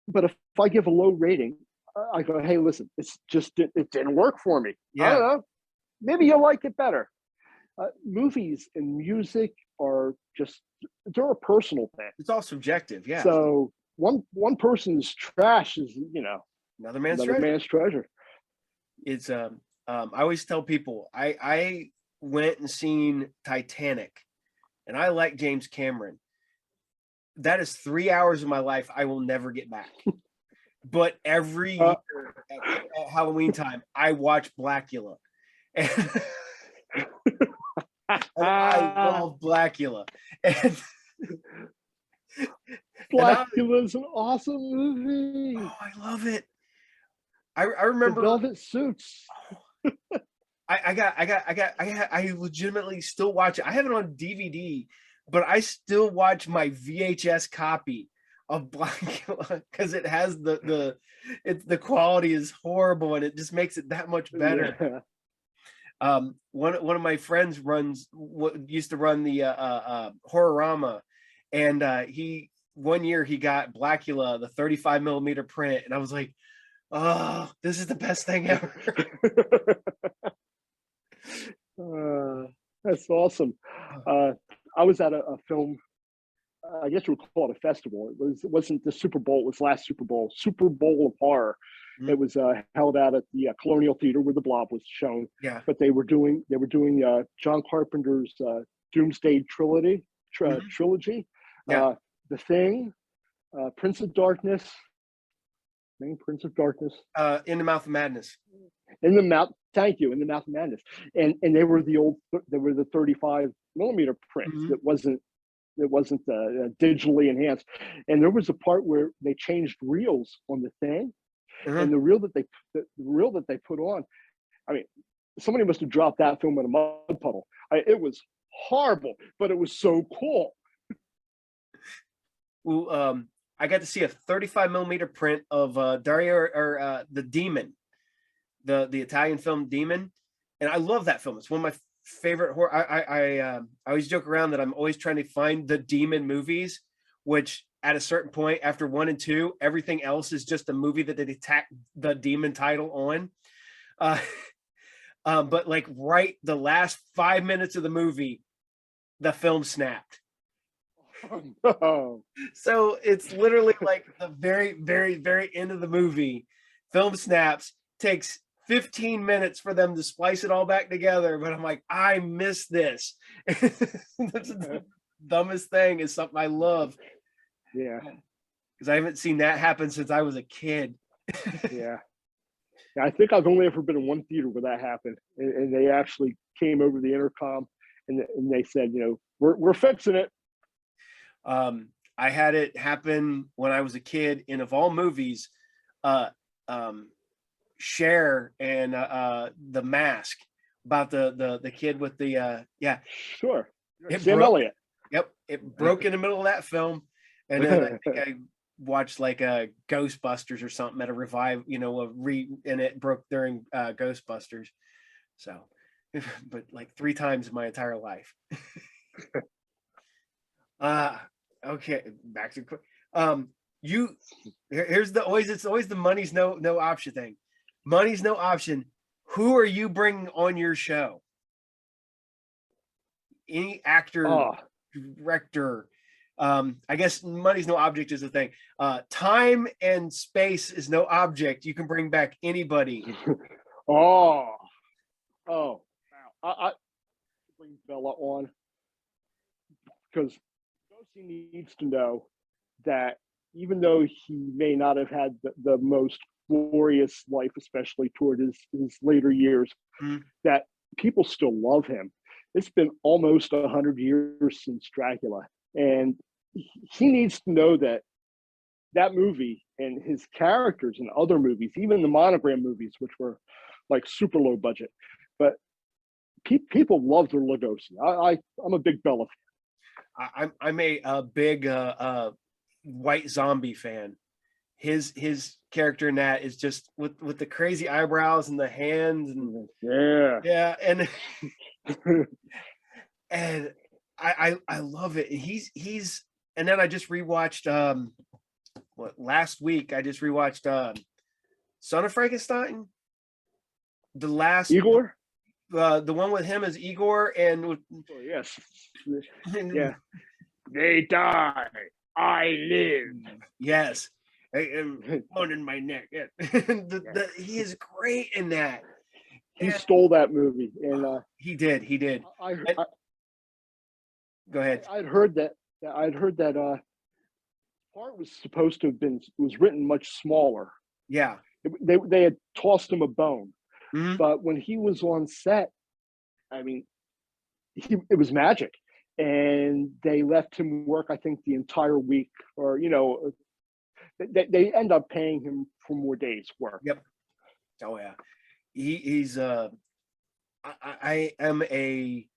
But if I give a low rating, I go, hey, listen, it didn't work for me. Yeah. I don't know. Maybe you'll like it better. Movies and music are they're a personal thing. It's all subjective. Yeah. So one person's trash is, another man's treasure. It's I always tell people I went and seen Titanic, and I like James Cameron. That is 3 hours of my life I will never get back. But every year at Halloween time, I watch Blackula. And I love Blackula. And Blackula's an awesome movie. Oh, I love it. I remember the velvet suits. I legitimately still watch it. I have it on DVD, but I still watch my VHS copy of Blackula because it has the quality is horrible and it just makes it that much better. Yeah. One of my friends used to run the Horrorama, and one year he got Blackula, the 35 millimeter print, and I was like, oh, this is the best thing ever. That's awesome. I was at a film, I guess you would call it a festival. It wasn't the Super Bowl, it was last Super Bowl of Horror. Mm-hmm. It was held out at the Colonial Theater where the Blob was shown. Yeah. But they were doing John Carpenter's Doomsday trilogy. Yeah. The Thing, Prince of Darkness. Prince of Darkness. In the Mouth of Madness. Thank you. In the Mouth of Madness. And they were the 35 millimeter prints. Mm-hmm. It wasn't digitally enhanced. And there was a part where they changed reels on The Thing. Mm-hmm. And the reel that they put on, I mean, somebody must have dropped that film in a mud puddle. It was horrible, but it was so cool. Well, I got to see a 35 millimeter print of Dario or the Demon, the Italian film Demon, and I love that film. It's one of my favorite horror. I always joke around that I'm always trying to find the Demon movies, which at a certain point after 1 and 2, everything else is just a movie that they tack the Demon title on. But like right the last 5 minutes of the movie, the film snapped. Oh, no. So it's literally like the very, very, very end of the movie. Film snaps, takes 15 minutes for them to splice it all back together. But I'm like, I miss this. That's the dumbest thing. Is something I love. Yeah. Because I haven't seen that happen since I was a kid. Yeah. I think I've only ever been in one theater where that happened. And they actually came over the intercom and they said, we're fixing it. I had it happen when I was a kid in, of all movies, Cher and The Mask, about the kid with the Sure. Sam Elliott. Yep, it broke in the middle of that film, and then I think I watched like a Ghostbusters or something at a revive, and it broke during Ghostbusters. So, but like 3 times in my entire life. Uh okay, back to you. Here's the always it's always the money's no option thing. Money's no option. Who are you bringing on your show? Any actor, Oh, director. I guess money's no object is the thing. Time and space is no object. You can bring back anybody. oh, oh! Wow. I bring Bella on because Josie needs to know that even though he may not have had the most glorious life, especially toward his later years, Mm, that people still love him. It's been almost 100 years since Dracula, and he needs to know that that movie and his characters in other movies, even the Monogram movies, which were like super low budget, but people love their Lugosi. I'm a big Bella I'm a big White Zombie fan. His character in that is just with the crazy eyebrows and the hands and fan. yeah, and Yeah. and I love it. He's and then I just rewatched last week I just rewatched Son of Frankenstein. The last Igor? the one with him is Igor and with Oh, yes. Yeah. They die. I live. yes. I am one in my neck. Yeah. He is great in that. He And stole that movie, and he did. He did. I, And- I go ahead. I'd heard that part was supposed to have been was written much smaller. Yeah. They had tossed him a bone, Mhm. but when he was on set, I mean, it was magic, and they left him work. I think the entire week, or they end up paying him for more days work. Yep. Oh yeah. He's I am a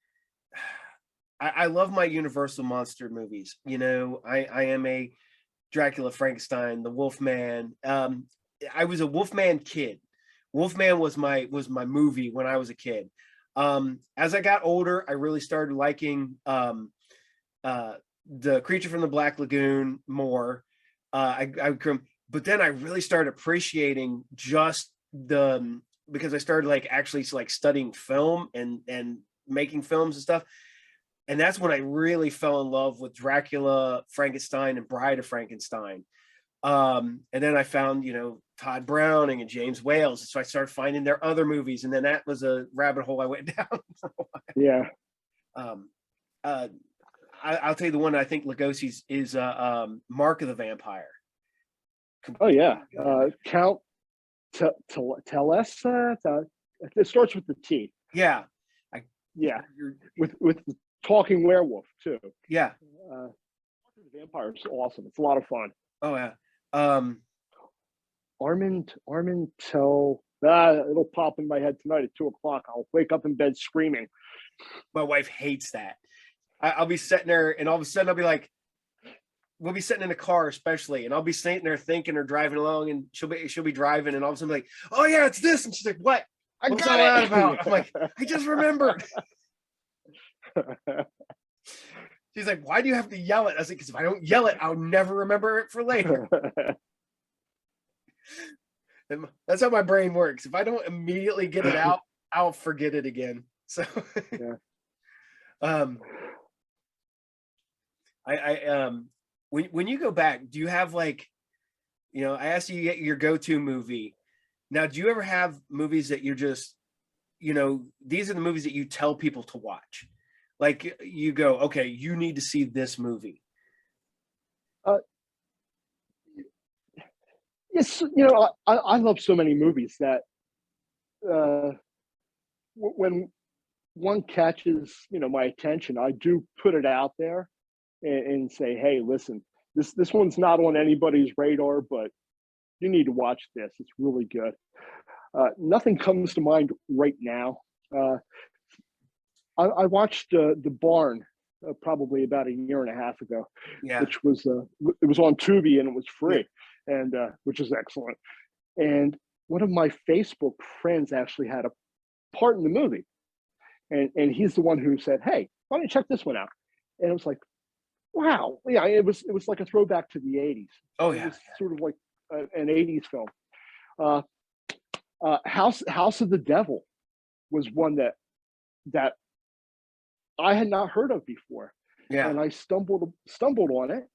I love my Universal monster movies. I am a Dracula, Frankenstein, the Wolfman. I was a Wolfman kid. Wolfman was my movie when I was a kid. As I got older, I really started liking the Creature from the Black Lagoon more. But then I really started appreciating just because I started like actually like studying film and making films and stuff. And that's when I really fell in love with Dracula, Frankenstein, and Bride of Frankenstein. And then I found, Todd Browning and James Wales. So I started finding their other movies, and then that was a rabbit hole I went down for a while. Yeah. Um, uh, I'll tell you the one I think Lugosi's is Mark of the Vampire. Oh yeah. Count Telesa. It starts with the T. Yeah. I, Yeah, you're- with the talking werewolf too. yeah. The Vampire is awesome. It's a lot of fun. Oh yeah. Armand Tell. It'll pop in my head tonight at 2:00. I'll wake up in bed screaming. My wife hates that. I'll be sitting there, and all of a sudden I'll be like, we'll be sitting in the car, especially, and I'll be sitting there thinking or driving along, and she'll be driving, and all of a sudden like, oh yeah, it's this, and she's like, what? What's all that about? I'm like, I just remembered. She's like, why do you have to yell it? I was like, because if I don't yell it, I'll never remember it for later. And that's how my brain works. If I don't immediately get it out, I'll forget it again. So, Yeah. When you go back, do you have like, I asked you to get your go-to movie. Now, do you ever have movies that you're just, these are the movies that you tell people to watch? Like you go, okay, you need to see this movie. Yes, I love so many movies that when one catches my attention, I do put it out there and say, hey, listen, this one's not on anybody's radar, but you need to watch this. It's really good. Nothing comes to mind right now. I watched The Barn probably about a year and a half ago, Yeah. which was it was on Tubi and it was Yeah. free, and which is excellent. And one of my Facebook friends actually had a part in the movie, and he's the one who said, "Hey, why don't you check this one out?" And it was like, wow, yeah, it was like a throwback to the '80s. Oh It yeah. was sort of like an '80s film. Uh, House of the Devil was one that I had not heard of before, Yeah. and I stumbled on it,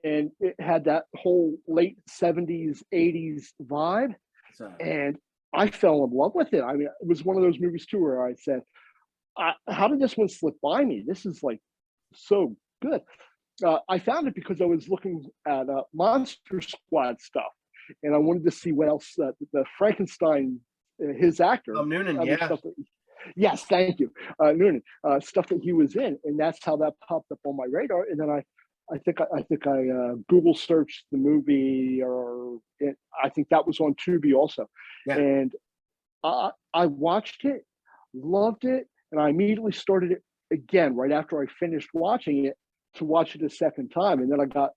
and it had that whole late '70s '80s vibe, So, and I fell in love with it. I mean, it was one of those movies too where I said, "How did this one slip by me? This is like so good." I found it because I was looking at Monster Squad stuff, and I wanted to see what else the Frankenstein, his actor, Noonan, other yeah. stuff. Yes, thank you, Noonan. Stuff that he was in, and that's how that popped up on my radar. And then I Google searched the movie, I think that was on Tubi also, Yeah. and I watched it, loved it, and I immediately started it again right after I finished watching it to watch it a second time. And then I got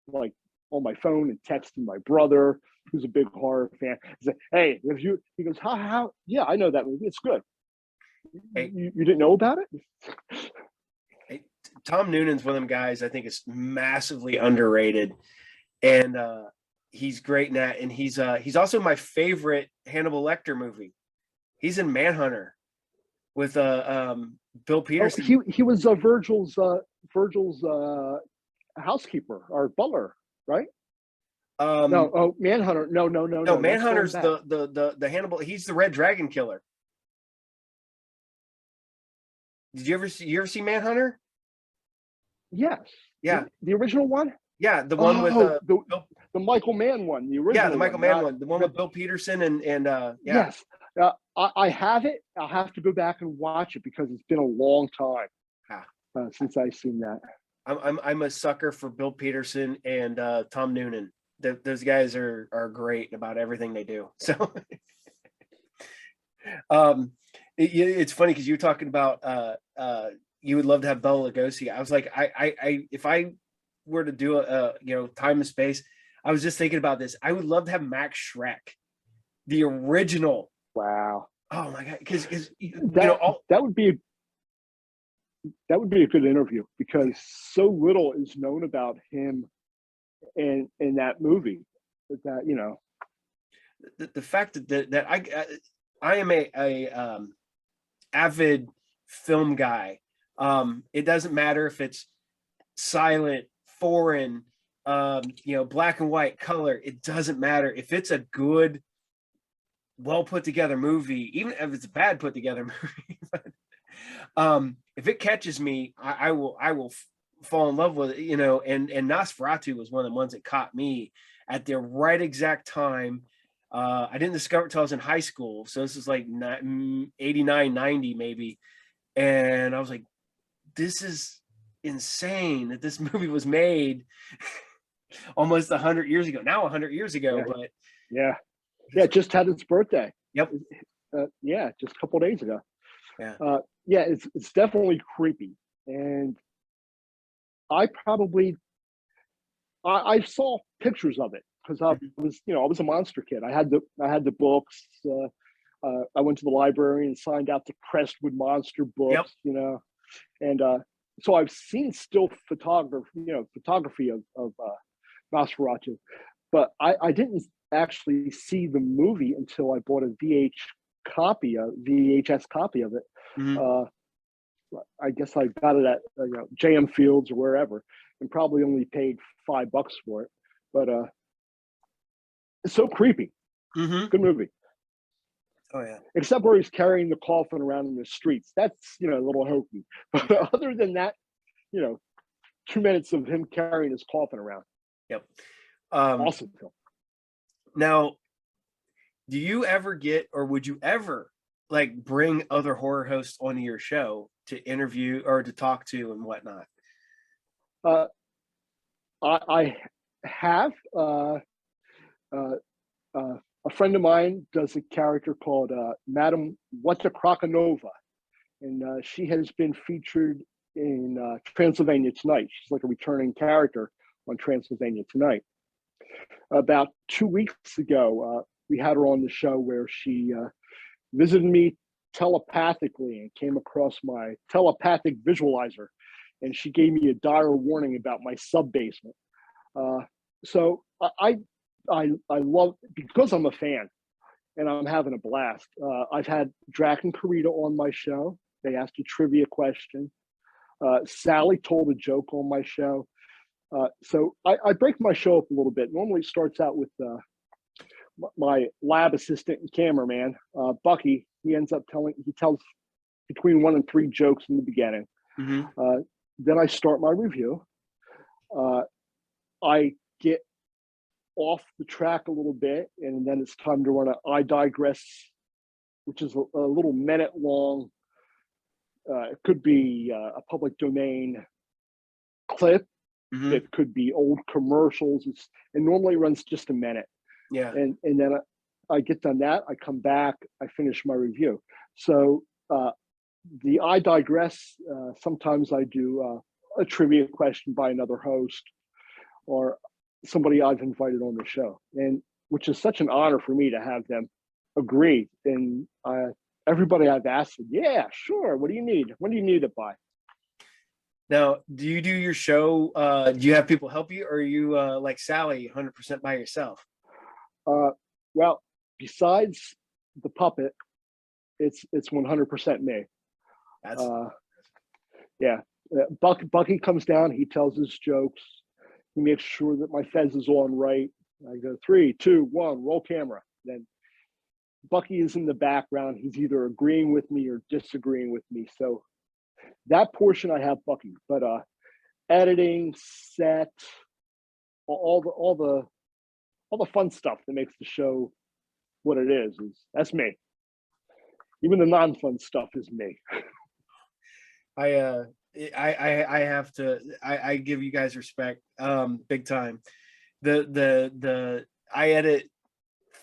like on my phone and texting my brother, who's a big horror fan. He said, "Hey, have you?" He goes, "How? Yeah, I know that movie. It's good. Hey, You didn't know about it?" hey, Tom Noonan's one of them guys I think is massively underrated, and he's great in that. And he's also my favorite Hannibal Lecter movie. He's in Manhunter with Bill Oh, Peterson. he was Virgil's housekeeper or butler, right? No, Um, oh, Manhunter. No, no, no, no, no. That's going Manhunter's back. the Hannibal. He's the Red Dragon killer. Did you ever see Manhunter? Yes, Yeah, the original one. yeah, the one with Oh, Bill, the Michael Mann one, the yeah, the original Michael one, Mann not one, the one the. with Bill Peterson and yeah. Yes, I have it. I'll have to go back and watch it because it's been a long time Ah, since I've seen that. I'm a sucker for Bill Peterson and Tom Noonan. Those guys are great about everything they do. So um, it's funny because you were talking about you would love to have Bela Lugosi. I was like, I if I were to do a time and space, I was just thinking about this. I would love to have Max Schreck, the original. Wow, Oh my god, because that all that would be that would be a good interview because so little is known about him in that movie. That the fact that I am a avid film guy. It doesn't matter if it's silent, foreign, black and white, color. It doesn't matter if it's a good, well put together movie, even if it's a bad put together movie. But, if it catches me, I will fall in love with it. And Nosferatu was one of the ones that caught me at the right exact time. I didn't discover it till I was in high school, so this is like 89, 90 maybe, and I was like, this is insane that this movie was made almost 100 years ago. Now 100 years ago, yeah, but yeah, yeah. It just had its birthday. yep, Yeah, just a couple of days ago. yeah, Yeah, it's definitely creepy, and I probably I saw pictures of it because I was a monster kid. I had the books. I went to the library and signed out the Crestwood Monster yep, books. And so I've seen still photography of Nosferatu, but I didn't actually see the movie until I bought a VHS copy of it. mhm. Uh, I guess I got it at JM Fields or wherever, and probably only paid $5 for it. But it's so creepy. Mhm. Good movie, Oh yeah, except where he's carrying the coffin around in the streets. That's a little hokey. But yeah, other than that, you know, 2 minutes of him carrying his coffin around. yep. Um, Awesome film. Now, do you ever get, or would you ever like bring other horror hosts onto your show to interview or to talk to and whatnot? Uh, I have uh, a friend of mine does a character called Madam What's a Krakanova, and she has been featured in Transylvania Tonight. She's like a returning character on Transylvania Tonight. About 2 weeks ago, we had her on the show where she visited me telepathically and came across my telepathic visualizer, and she gave me a dire warning about my sub basement. So I love, because I'm a fan and I'm having a blast. I've had Drac and Karita on my show. They asked a trivia question. Sally told a joke on my show. So I break my show up a little bit. Normally it starts out with my lab assistant and cameraman, Bucky. He tells between 1 and 3 jokes in the beginning. Mm-hmm. Then I start my review. I get off the track a little bit, and then it's time to run an I Digress, which is a little minute long. It could be a public domain clip. Mm-hmm. It could be old commercials. And normally runs just a minute. Yeah. And then I get done that. I come back. I finish my review. So the I Digress. Sometimes I do a trivia question by another host or somebody I've invited on the show, and which is such an honor for me to have them agree. And everybody I've asked, yeah, sure. What do you need? When do you need it by? Now, do you do your show? Do you have people help you, or are you like Sally, 100% by yourself? Well, besides the puppet, it's 100% me. That's yeah. Bucky comes down. He tells his jokes. He makes sure that my fez is on right. I go 3, 2, 1, roll camera. Then Bucky is in the background. He's either agreeing with me or disagreeing with me. So that portion I have Bucky, but editing, set, all the fun stuff that makes the show what it is that's me. Even the non-fun stuff is me. I have to. I give you guys respect, big time. I edit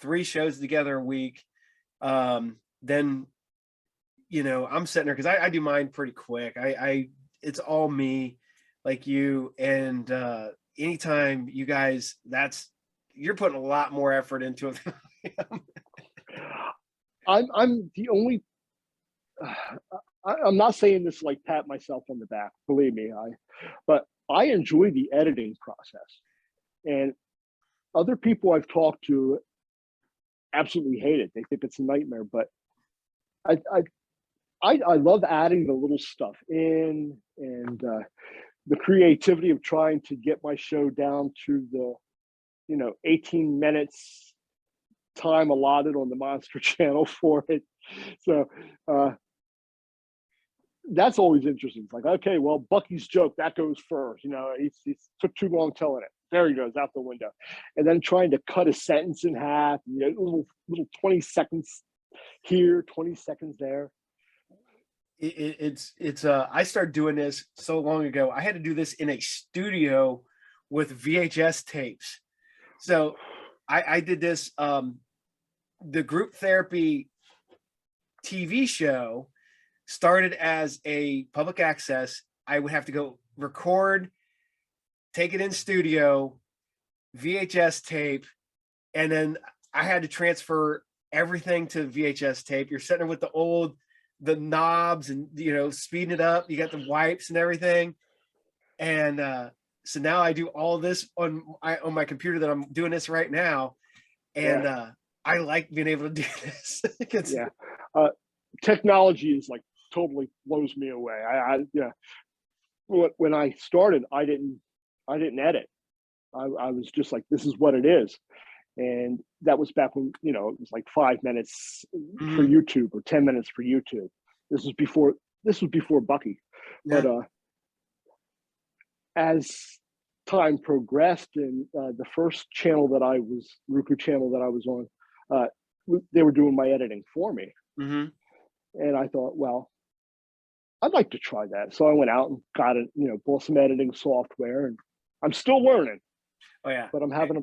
3 shows together a week. Then, I'm sitting there because I do mine pretty quick. It's all me, like you, and anytime you guys, you're putting a lot more effort into it than I am. I'm the only. I'm not saying this like pat myself on the back. Believe me, but I enjoy the editing process, and other people I've talked to absolutely hate it. They think it's a nightmare, but I love adding the little stuff in, and the creativity of trying to get my show down to the 18 minutes time allotted on the Monster Channel for it. So that's always interesting. It's like, okay, well, Bucky's joke, that goes first. He took too long telling it. There he goes, out the window. And then trying to cut a sentence in half, little 20 seconds here, 20 seconds there. It's I started doing this so long ago. I had to do this in a studio with VHS tapes. So I did this, the group therapy TV show started as a public access. I would have to go record, take it in studio, VHS tape, and then I had to transfer everything to VHS tape. You're sitting there with the knobs and speeding it up. You got the wipes and everything. And so now I do all this on my computer that I'm doing this right now. And I like being able to do this. Technology is like totally blows me away. When I started, I didn't edit. I was just like, this is what it is. And that was back when, it was like 5 minutes for YouTube or 10 minutes for YouTube. This was before Bucky. Yeah. But as time progressed, and the first Roku channel that I was on, they were doing my editing for me. Mm-hmm. And I thought, well, I'd like to try that. So I went out and got it, bought some editing software, and I'm still learning. Oh yeah. But I'm having a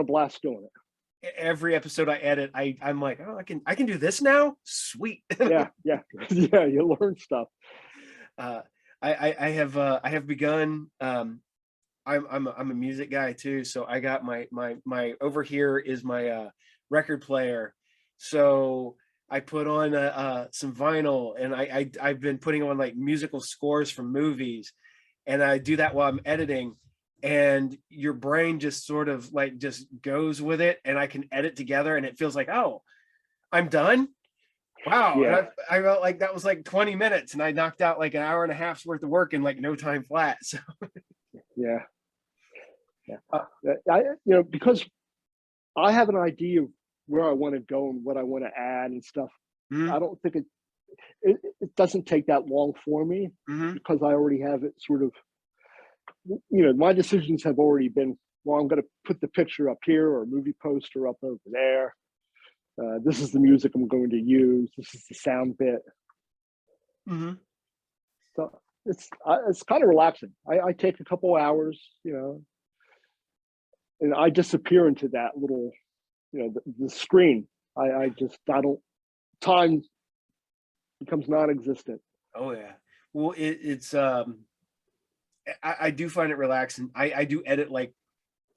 blast doing it. Every episode I edit, I'm like, oh, I can do this now. Sweet. yeah. You learn stuff. I have begun. I'm a music guy too, so I got my over here is my record player. So I put on some vinyl, and I've been putting on like musical scores from movies, and I do that while I'm editing. And your brain just sort of like just goes with it, and I can edit together, and it feels like, oh, I'm done. Wow. And Yeah, I felt like that was like 20 minutes, and I knocked out like an hour and a half's worth of work in like no time flat. So yeah, yeah. Because I have an idea of where I want to go and what I want to add and stuff. mhm, I don't think it doesn't take that long for me mhm. because I already have it sort of, my decisions have already been, well, I'm going to put the picture up here or a movie poster up over there. This is the music I'm going to use. This is the sound bit. Mhm. So it's kind of relaxing. I take a couple hours, and I disappear into that little, the screen. I don't, time becomes non-existent. Oh yeah. Well, it's I do find it relaxing. I do edit like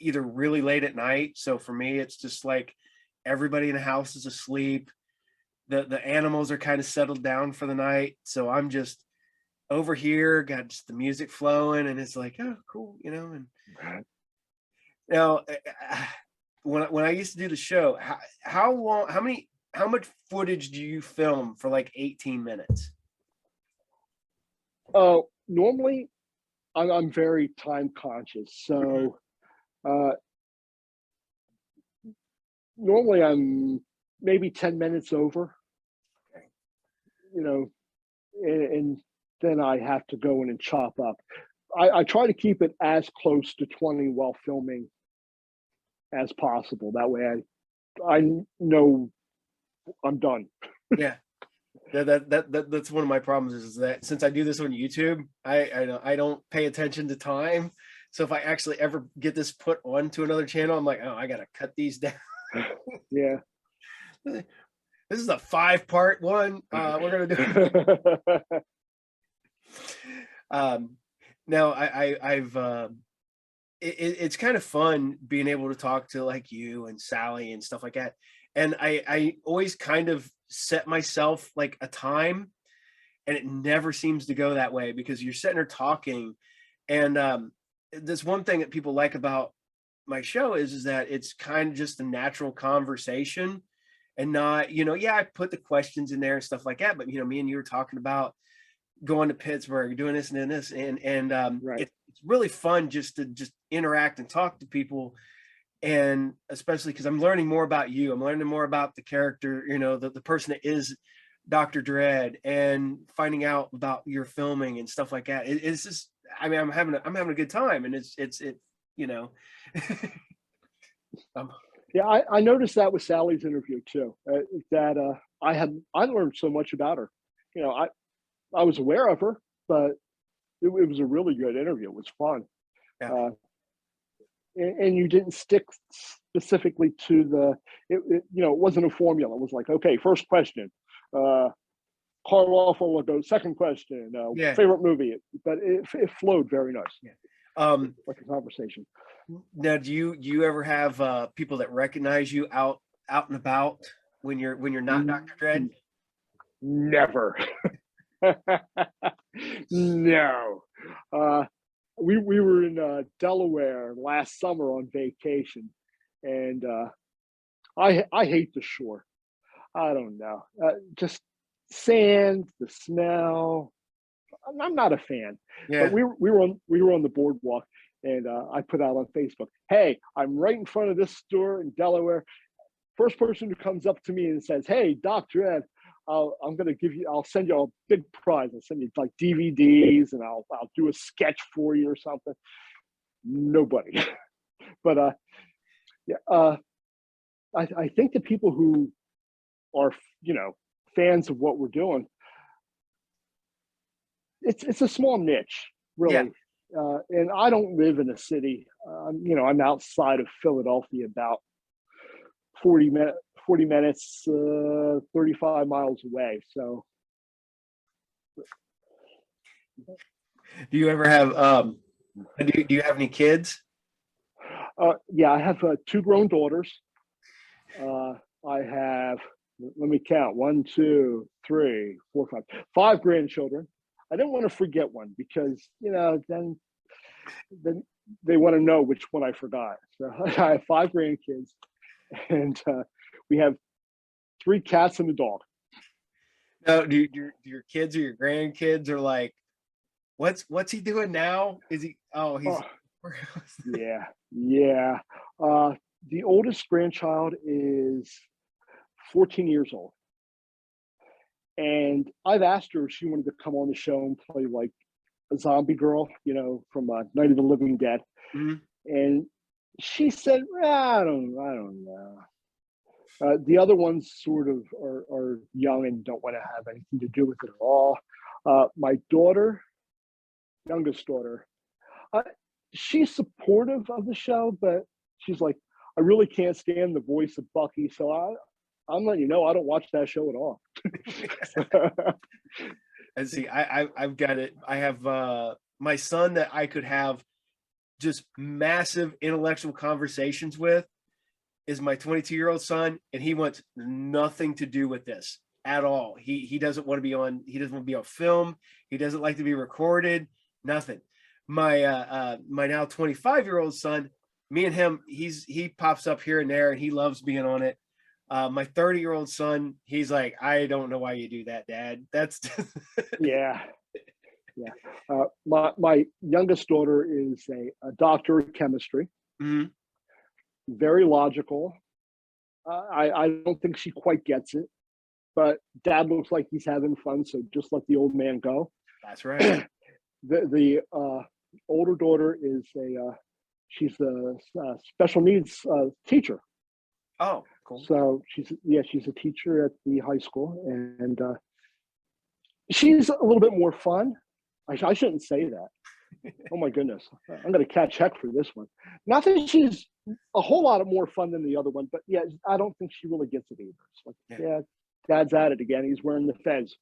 either really late at night. So for me, it's just like everybody in the house is asleep. The animals are kind of settled down for the night. So I'm just over here, got just the music flowing, and it's like, oh, cool, And now, when I used to do the show, how long, how much footage do you film for like 18 minutes? Normally, I'm very time conscious, Mhm. so uh, normally I'm maybe 10 minutes over, Okay. you know, and then I have to go in and chop up. I try to keep it as close to 20 while filming as possible. That way, I know I'm done. Yeah. That's one of my problems is that since I do this on YouTube, I don't pay attention to time. So if I actually ever get this put onto another channel, I'm like, oh, I gotta cut these down. Yeah. This is a 5-part one. We're gonna do. Um, now I've it's kind of fun being able to talk to like you and Sally and stuff like that. And I always kind of set myself like a time, and it never seems to go that way because you're sitting there talking. And this one thing that people like about my show is that it's kind of just a natural conversation, and not, yeah, I put the questions in there and stuff like that, but me and you were talking about going to Pittsburgh, doing this and doing this, and Right. it's really fun just to just interact and talk to people, and especially because I'm learning more about you. I'm learning more about the character, the person that is Dr. Dread, and finding out about your filming and stuff like that. It's just, I mean, I'm having a good time, and you know, um, Yeah, I noticed that with Sally's interview too. That I learned so much about her. I was aware of her, but it was a really good interview. It was fun, yeah, uh, and you didn't stick specifically to it wasn't a formula. It was like, okay, first question, uh, Karloff will go. Second question, yeah, favorite movie. But it flowed very nice, yeah. Um, like a conversation. Now, do you ever have people that recognize you out and about when you're not Dr. Dread? Never. No. Uh, we were in Delaware last summer on vacation, and I hate the shore. I don't know, just sand, the smell. I'm not a fan. But Yeah. we were on the boardwalk, and I put out on Facebook, "Hey, I'm right in front of this store in Delaware. First person who comes up to me and says, 'Hey, Doctor Ed, I'll send you a big prize. I'll send you like DVDs, and I'll do a sketch for you or something.'" Nobody. But yeah, I think the people who are fans of what we're doing, it's a small niche, Yeah. really. And I don't live in a city. I'm outside of Philadelphia, about 40 minutes, 35 miles away. So Do you ever have do you have any kids? Yeah, I have two grown daughters. I have, let me count, one, two, three, four, five grandchildren. I didn't want to forget one because, then they want to know which one I forgot. So I have five grandkids, and we have three cats and a dog. No, do your kids or your grandkids are like, what's he doing now? Is he? Oh, he's. Oh, yeah, yeah. The oldest grandchild is 14 years old. And I've asked her if she wanted to come on the show and play like a zombie girl, from Night of the Living Dead. Mhm. And she said, I don't know. The other ones sort of are young and don't want to have anything to do with it at all. My daughter, youngest daughter, uh, she's supportive of the show, but she's like, I really can't stand the voice of Bucky, so I'm letting you know I don't watch that show at all. And see, I've got it. I have my son that I could have just massive intellectual conversations with is my 22-year-old son, and he wants nothing to do with this at all. He doesn't want to be on. He doesn't want to be on film. He doesn't like to be recorded. Nothing. My now 25-year-old son, me and him, he pops up here and there, and he loves being on it. My 30-year-old son, he's like, I don't know why you do that, Dad. That's Yeah, yeah. My youngest daughter is a doctor of chemistry, Mhm. very logical. I don't think she quite gets it, but Dad looks like he's having fun, so just let the old man go. That's right. The older daughter is she's a special needs teacher. Oh, cool. So she's a teacher at the high school, and she's a little bit more fun. I shouldn't say that. Oh my goodness, I'm going to catch heck for this one. Not that she's a whole lot of more fun than the other one, but yeah, I don't think she really gets it either. It's like, yeah, Dad's at it again. He's wearing the fez.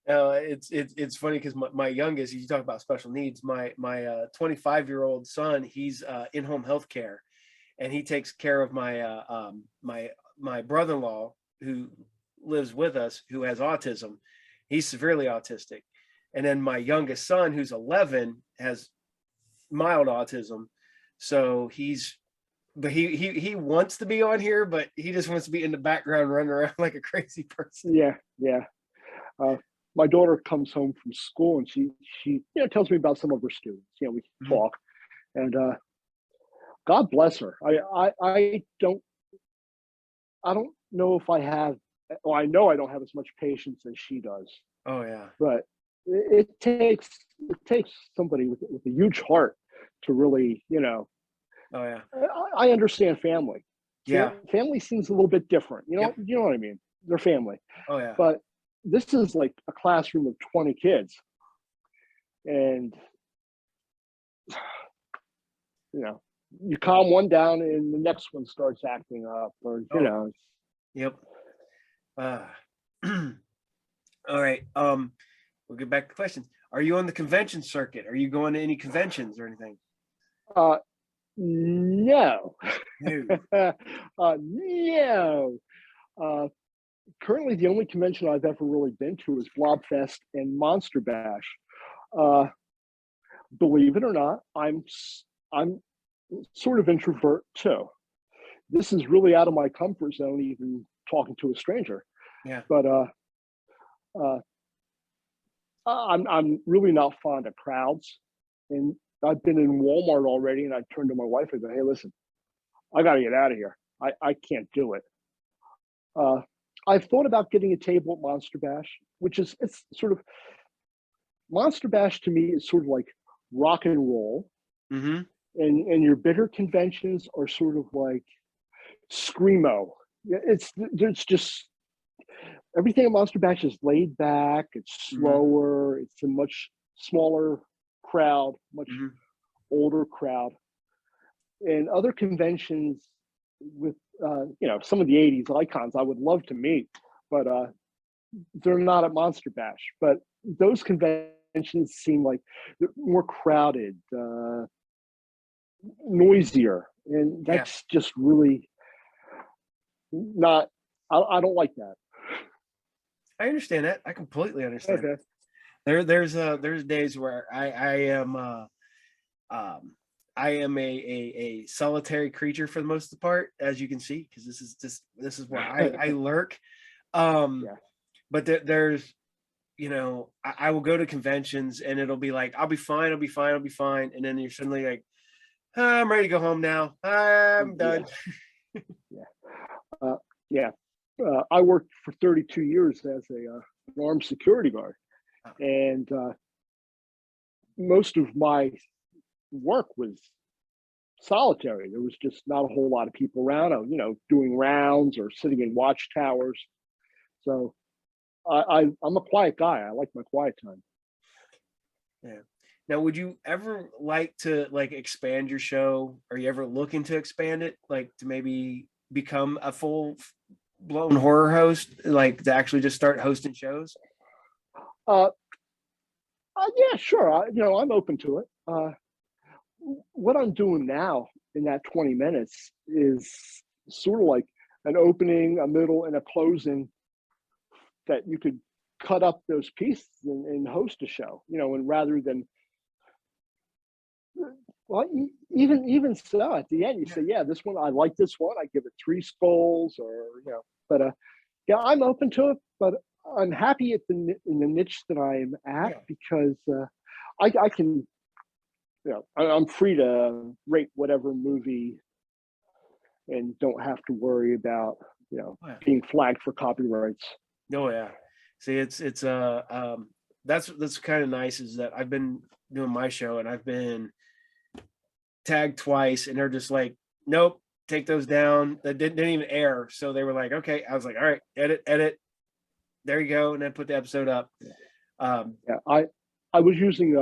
It's funny because my youngest, you talk about special needs. My 25-year-old son, he's in home health care, and he takes care of my brother-in-law who lives with us who has autism. He's severely autistic, and then my youngest son, who's 11, has mild autism. So he wants to be on here, but he just wants to be in the background running around like a crazy person. Yeah, yeah. My daughter comes home from school and she tells me about some of her students. We talk, and God bless her. I don't know if I have. Well, I know I don't have as much patience as she does. Oh yeah, but it takes somebody with a huge heart to really. oh yeah, I understand family. yeah, Family seems a little bit different. yep. You know what I mean. They're family, Oh yeah. but this is like a classroom of 20 kids, and you calm one down and the next one starts acting up, or Yep. Uh, all right. We'll get back to questions. Are you on the convention circuit? Are you going to any conventions or anything? uh no. No. No. Currently, the only convention I've ever really been to is Blobfest and Monster Bash. Uh, Believe it or not, I'm sort of introvert too. This is really out of my comfort zone, even talking to a stranger. Yeah. But uh, I'm really not fond of crowds, and I've been in Walmart already, and I turned to my wife and go, "Hey, listen, I got to get out of here. I can't do it." I've thought about getting a table at Monster Bash, which it's sort of Monster Bash to me is sort of like rock and roll, Mm-hmm. and your bigger conventions are sort of like screamo. There's just everything at Monster Bash is laid back. It's Mm-hmm. slower. It's a much smaller crowd, much Mm-hmm. older crowd. And other conventions with some of the '80s icons I would love to meet, but they're not at Monster Bash. But those conventions conventions seem like they're more crowded, noisier, and Yeah, that's just really not. I don't like that. I understand that. I completely understand. Okay. There's days where um I am a solitary creature for the most part, as you can see, because this is where I lurk. Um, Yeah. but there's I will go to conventions and it'll be like I'll be fine, I'll be fine, I'll be fine, and then you're suddenly like, "Ah, I'm ready to go home now. I'm Yeah. done." Yeah. Uh, yeah. I worked for 32 years as an armed security guard, and most of my work was solitary. There was just not a whole lot of people around, doing rounds or sitting in watchtowers. So I'm a quiet guy. I like my quiet time. Yeah. Now, would you ever like to like expand your show? Are you ever looking to expand it, like to maybe become a full blown horror host, like to actually just start hosting shows? Uh, yeah, sure. I'm open to it. What I'm doing now in that 20 minutes is sort of like an opening, a middle, and a closing that you could cut up those pieces and host a show, and rather than, well, even so, at the end, you say, yeah, this one, I like this one. I give it 3 skulls but yeah, I'm open to it, but I'm happy in the niche that I'm at Yeah. because I can, I'm free to rate whatever movie and don't have to worry about Oh, yeah. being flagged for copyrights. Oh yeah. See, it's that's kind of nice is that I've been doing my show and I've been tagged twice and they're just like, nope, take those down. That didn't even air. So they were like, okay. I was like, all right, edit. There you go, and then put the episode up. Yeah, I was using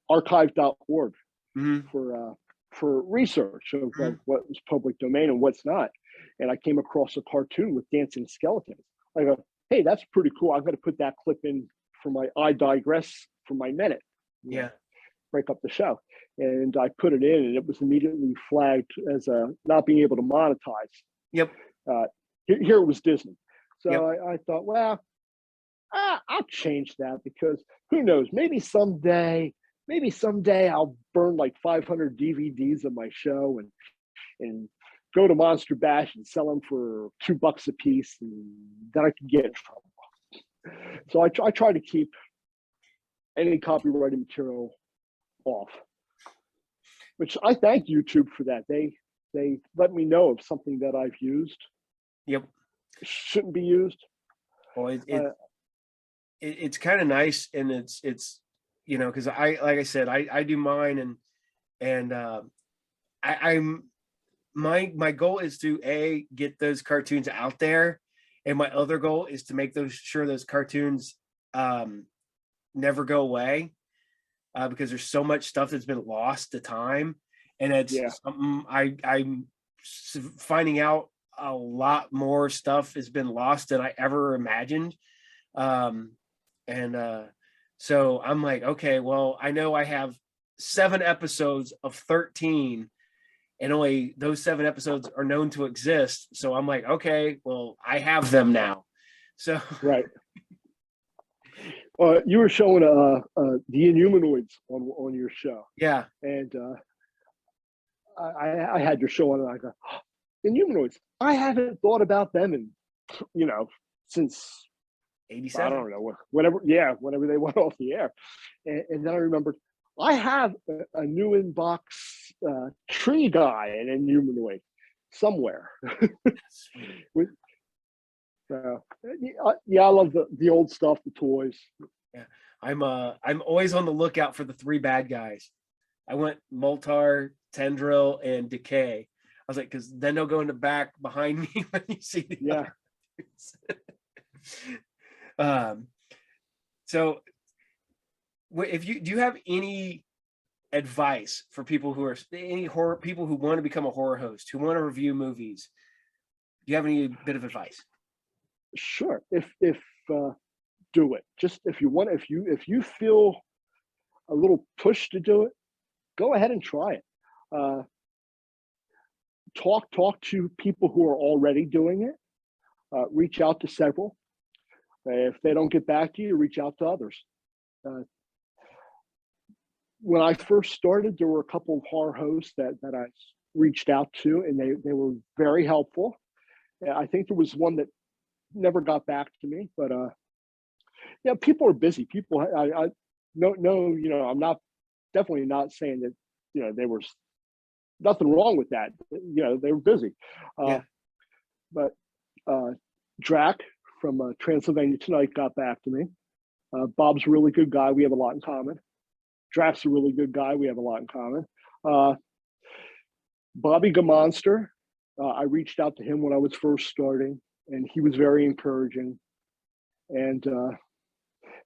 archive.org Mhm, for research of mhm. what was public domain and what's not, and I came across a cartoon with dancing skeletons. I go, hey, that's pretty cool. I'm going to put that clip in for my I digress for my minute. Yeah. Break up the show, and I put it in, and it was immediately flagged as not being able to monetize. Yep. Uh, here it was Disney, so Yep. I thought, well, I'll change that because who knows? Maybe someday I'll burn like 500 DVDs of my show and go to Monster Bash and sell them for $2 a piece, and then I can get in trouble. So I try to keep any copyrighted material off, which I thank YouTube for that. They let me know of something that I've used Yep. shouldn't be used. Well, Uh, it's kind of nice, and it's because I like I said I do mine and I'm my goal is to get those cartoons out there, and my other goal is to make those cartoons um never go away, because there's so much stuff that's been lost to time, and it's yeah, something I'm finding out a lot more stuff has been lost than I ever imagined. Um, and so I'm like, okay, well, I know I have 7 episodes of 13, and only those 7 episodes are known to exist. So I'm like, okay, well, I have them now. So right. You were showing the Inhumanoids on your show, yeah, and I had your show on, and I go, oh, Inhumanoids. I haven't thought about them in since I 87. don't know whenever they went off the air, and then I remembered I have a new inbox tree guy and Inhumanoid somewhere. Sweet. Yeah, I love the old stuff, the toys. Yeah. I'm always on the lookout for the 3 bad guys. I went Moltar, Tendril, and Decay. I was like, because then they'll go in the back behind me when you see the Yeah. um so if you do you have any advice for people who are any horror people who want to become a horror host, who want to review movies? Do you have any bit of advice? Sure. If do it. Just if you feel a little push to do it, go ahead and try it. Uh, talk to people who are already doing it. Reach out to several. If they don't get back to you, reach out to others. Uh, when I first started, there were a couple of horror hosts that I reached out to, and they were very helpful. I think there was one that never got back to me, but yeah, people are busy. People, I no, I'm not definitely not saying that they were nothing wrong with that. They were busy, Yeah. but Drac from Transylvania Tonight got back to me. Bob's a really good guy. We have a lot in common. Drac's a really good guy. We have a lot in common. Bobby Gamonster, I reached out to him when I was first starting, and he was very encouraging. And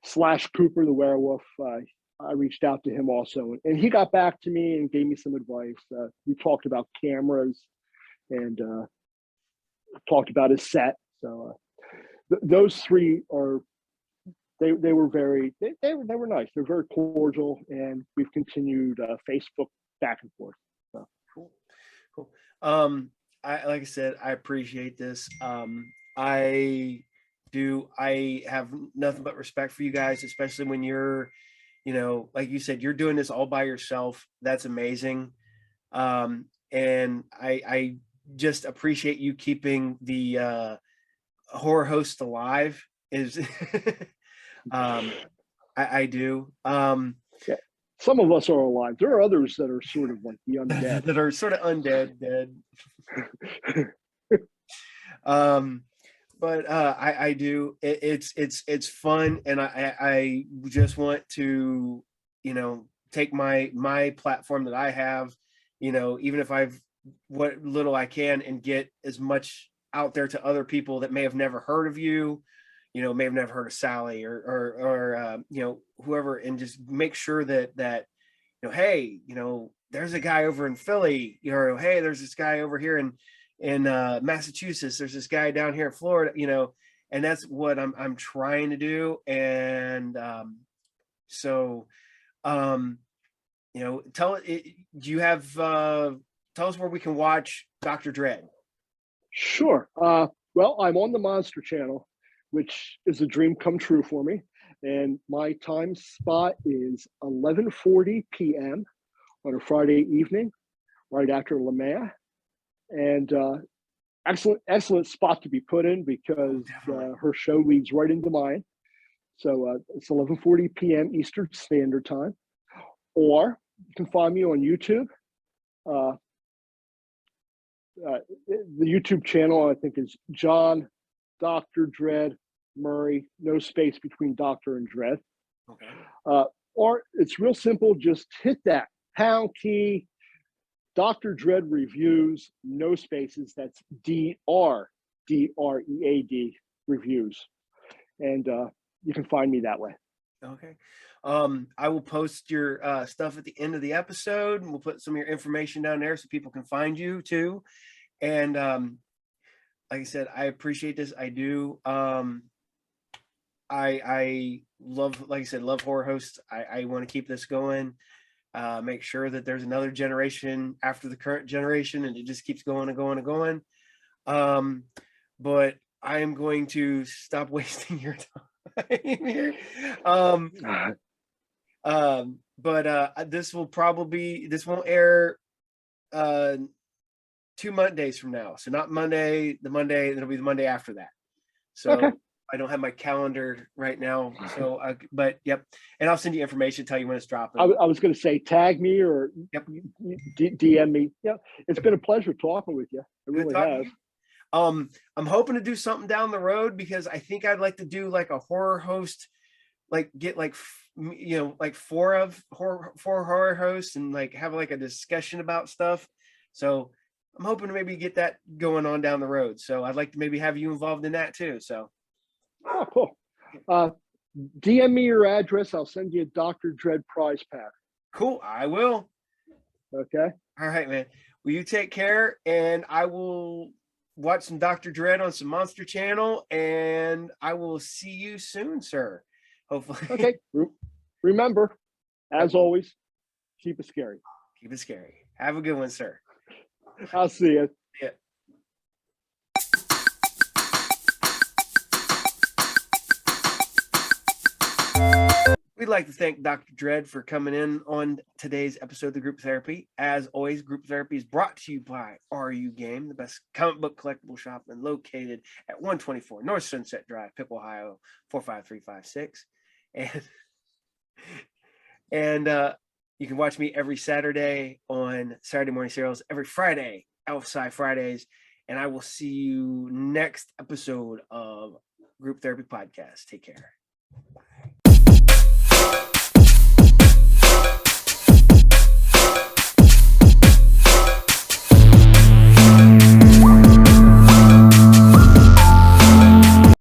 Slash Cooper, the werewolf, I reached out to him also, and he got back to me and gave me some advice. We talked about cameras and talked about his set. So those three are they were very they were nice. They're very cordial, and we've continued Facebook back and forth. So. Cool. I like I said, I appreciate this. I have nothing but respect for you guys, especially when you're, like you said, you're doing this all by yourself. That's amazing. And I just appreciate you keeping the horror host alive. Is I do. Yeah. Some of us are alive. There are others that are sort of like the undead. That are sort of undead, dead. But I do. It's fun, and I just want to, take my platform that I have, even if I've what little I can, and get as much out there to other people that may have never heard of you, may have never heard of Sally or whoever, and just make sure that hey, there's a guy over in Philly, hey, there's this guy over here in Massachusetts, there's this guy down here in Florida, and that's what I'm trying to do. And so do you have tell us where we can watch Dr. Dread? Sure. Well, I'm on the Monster Channel, which is a dream come true for me. And my time spot is 11:40 p.m. on a Friday evening, right after LeMay. And excellent spot to be put in, because her show leads right into mine. So it's 11:40 p.m. Eastern Standard Time. Or you can find me on YouTube. The YouTube channel, I think, is John Dr. Dread Murray, no space between Doctor and Dread. Okay. Or it's real simple, just hit that pound key, Dr. Dread Reviews, no spaces. That's DREAD Reviews. And you can find me that way. Okay. I will post your stuff at the end of the episode, and we'll put some of your information down there so people can find you too. And like I said, I appreciate this. I do. I love, like I said, love horror hosts. I want to keep this going. Make sure that there's another generation after the current generation, and it just keeps going and going and going. But I am going to stop wasting your time here. But this won't air 2 Mondays from now. So not Monday, the Monday, it'll be the Monday after that. So okay. I don't have my calendar right now. So, but yep. And I'll send you information, tell you when it's dropping. I was going to say, tag me or yep. DM me. Yeah. It's been a pleasure talking with you. It really has. I'm hoping to do something down the road, because I think I'd like to do like a horror host, like get like, like four horror hosts, and like have like a discussion about stuff. So I'm hoping to maybe get that going on down the road. So I'd like to maybe have you involved in that too. So. Oh, cool. DM me your address. I'll send you a Dr. Dread prize pack. Cool. I will. Okay. All right, man. Well, you take care, and I will watch some Dr. Dread on some Monster Channel, and I will see you soon, sir. Hopefully. Okay. Remember, as always, keep it scary. Keep it scary. Have a good one, sir. I'll see you. Yeah. We'd like to thank Dr. Dread for coming in on today's episode of the Group Therapy. As always, Group Therapy is brought to you by RU Game, the best comic book collectible shop and located at 124 North Sunset Drive, Pick, Ohio, 45356. And you can watch me every Saturday on Saturday Morning Serials, every Friday, Elf-Sci Fridays. And I will see you next episode of Group Therapy Podcast. Take care.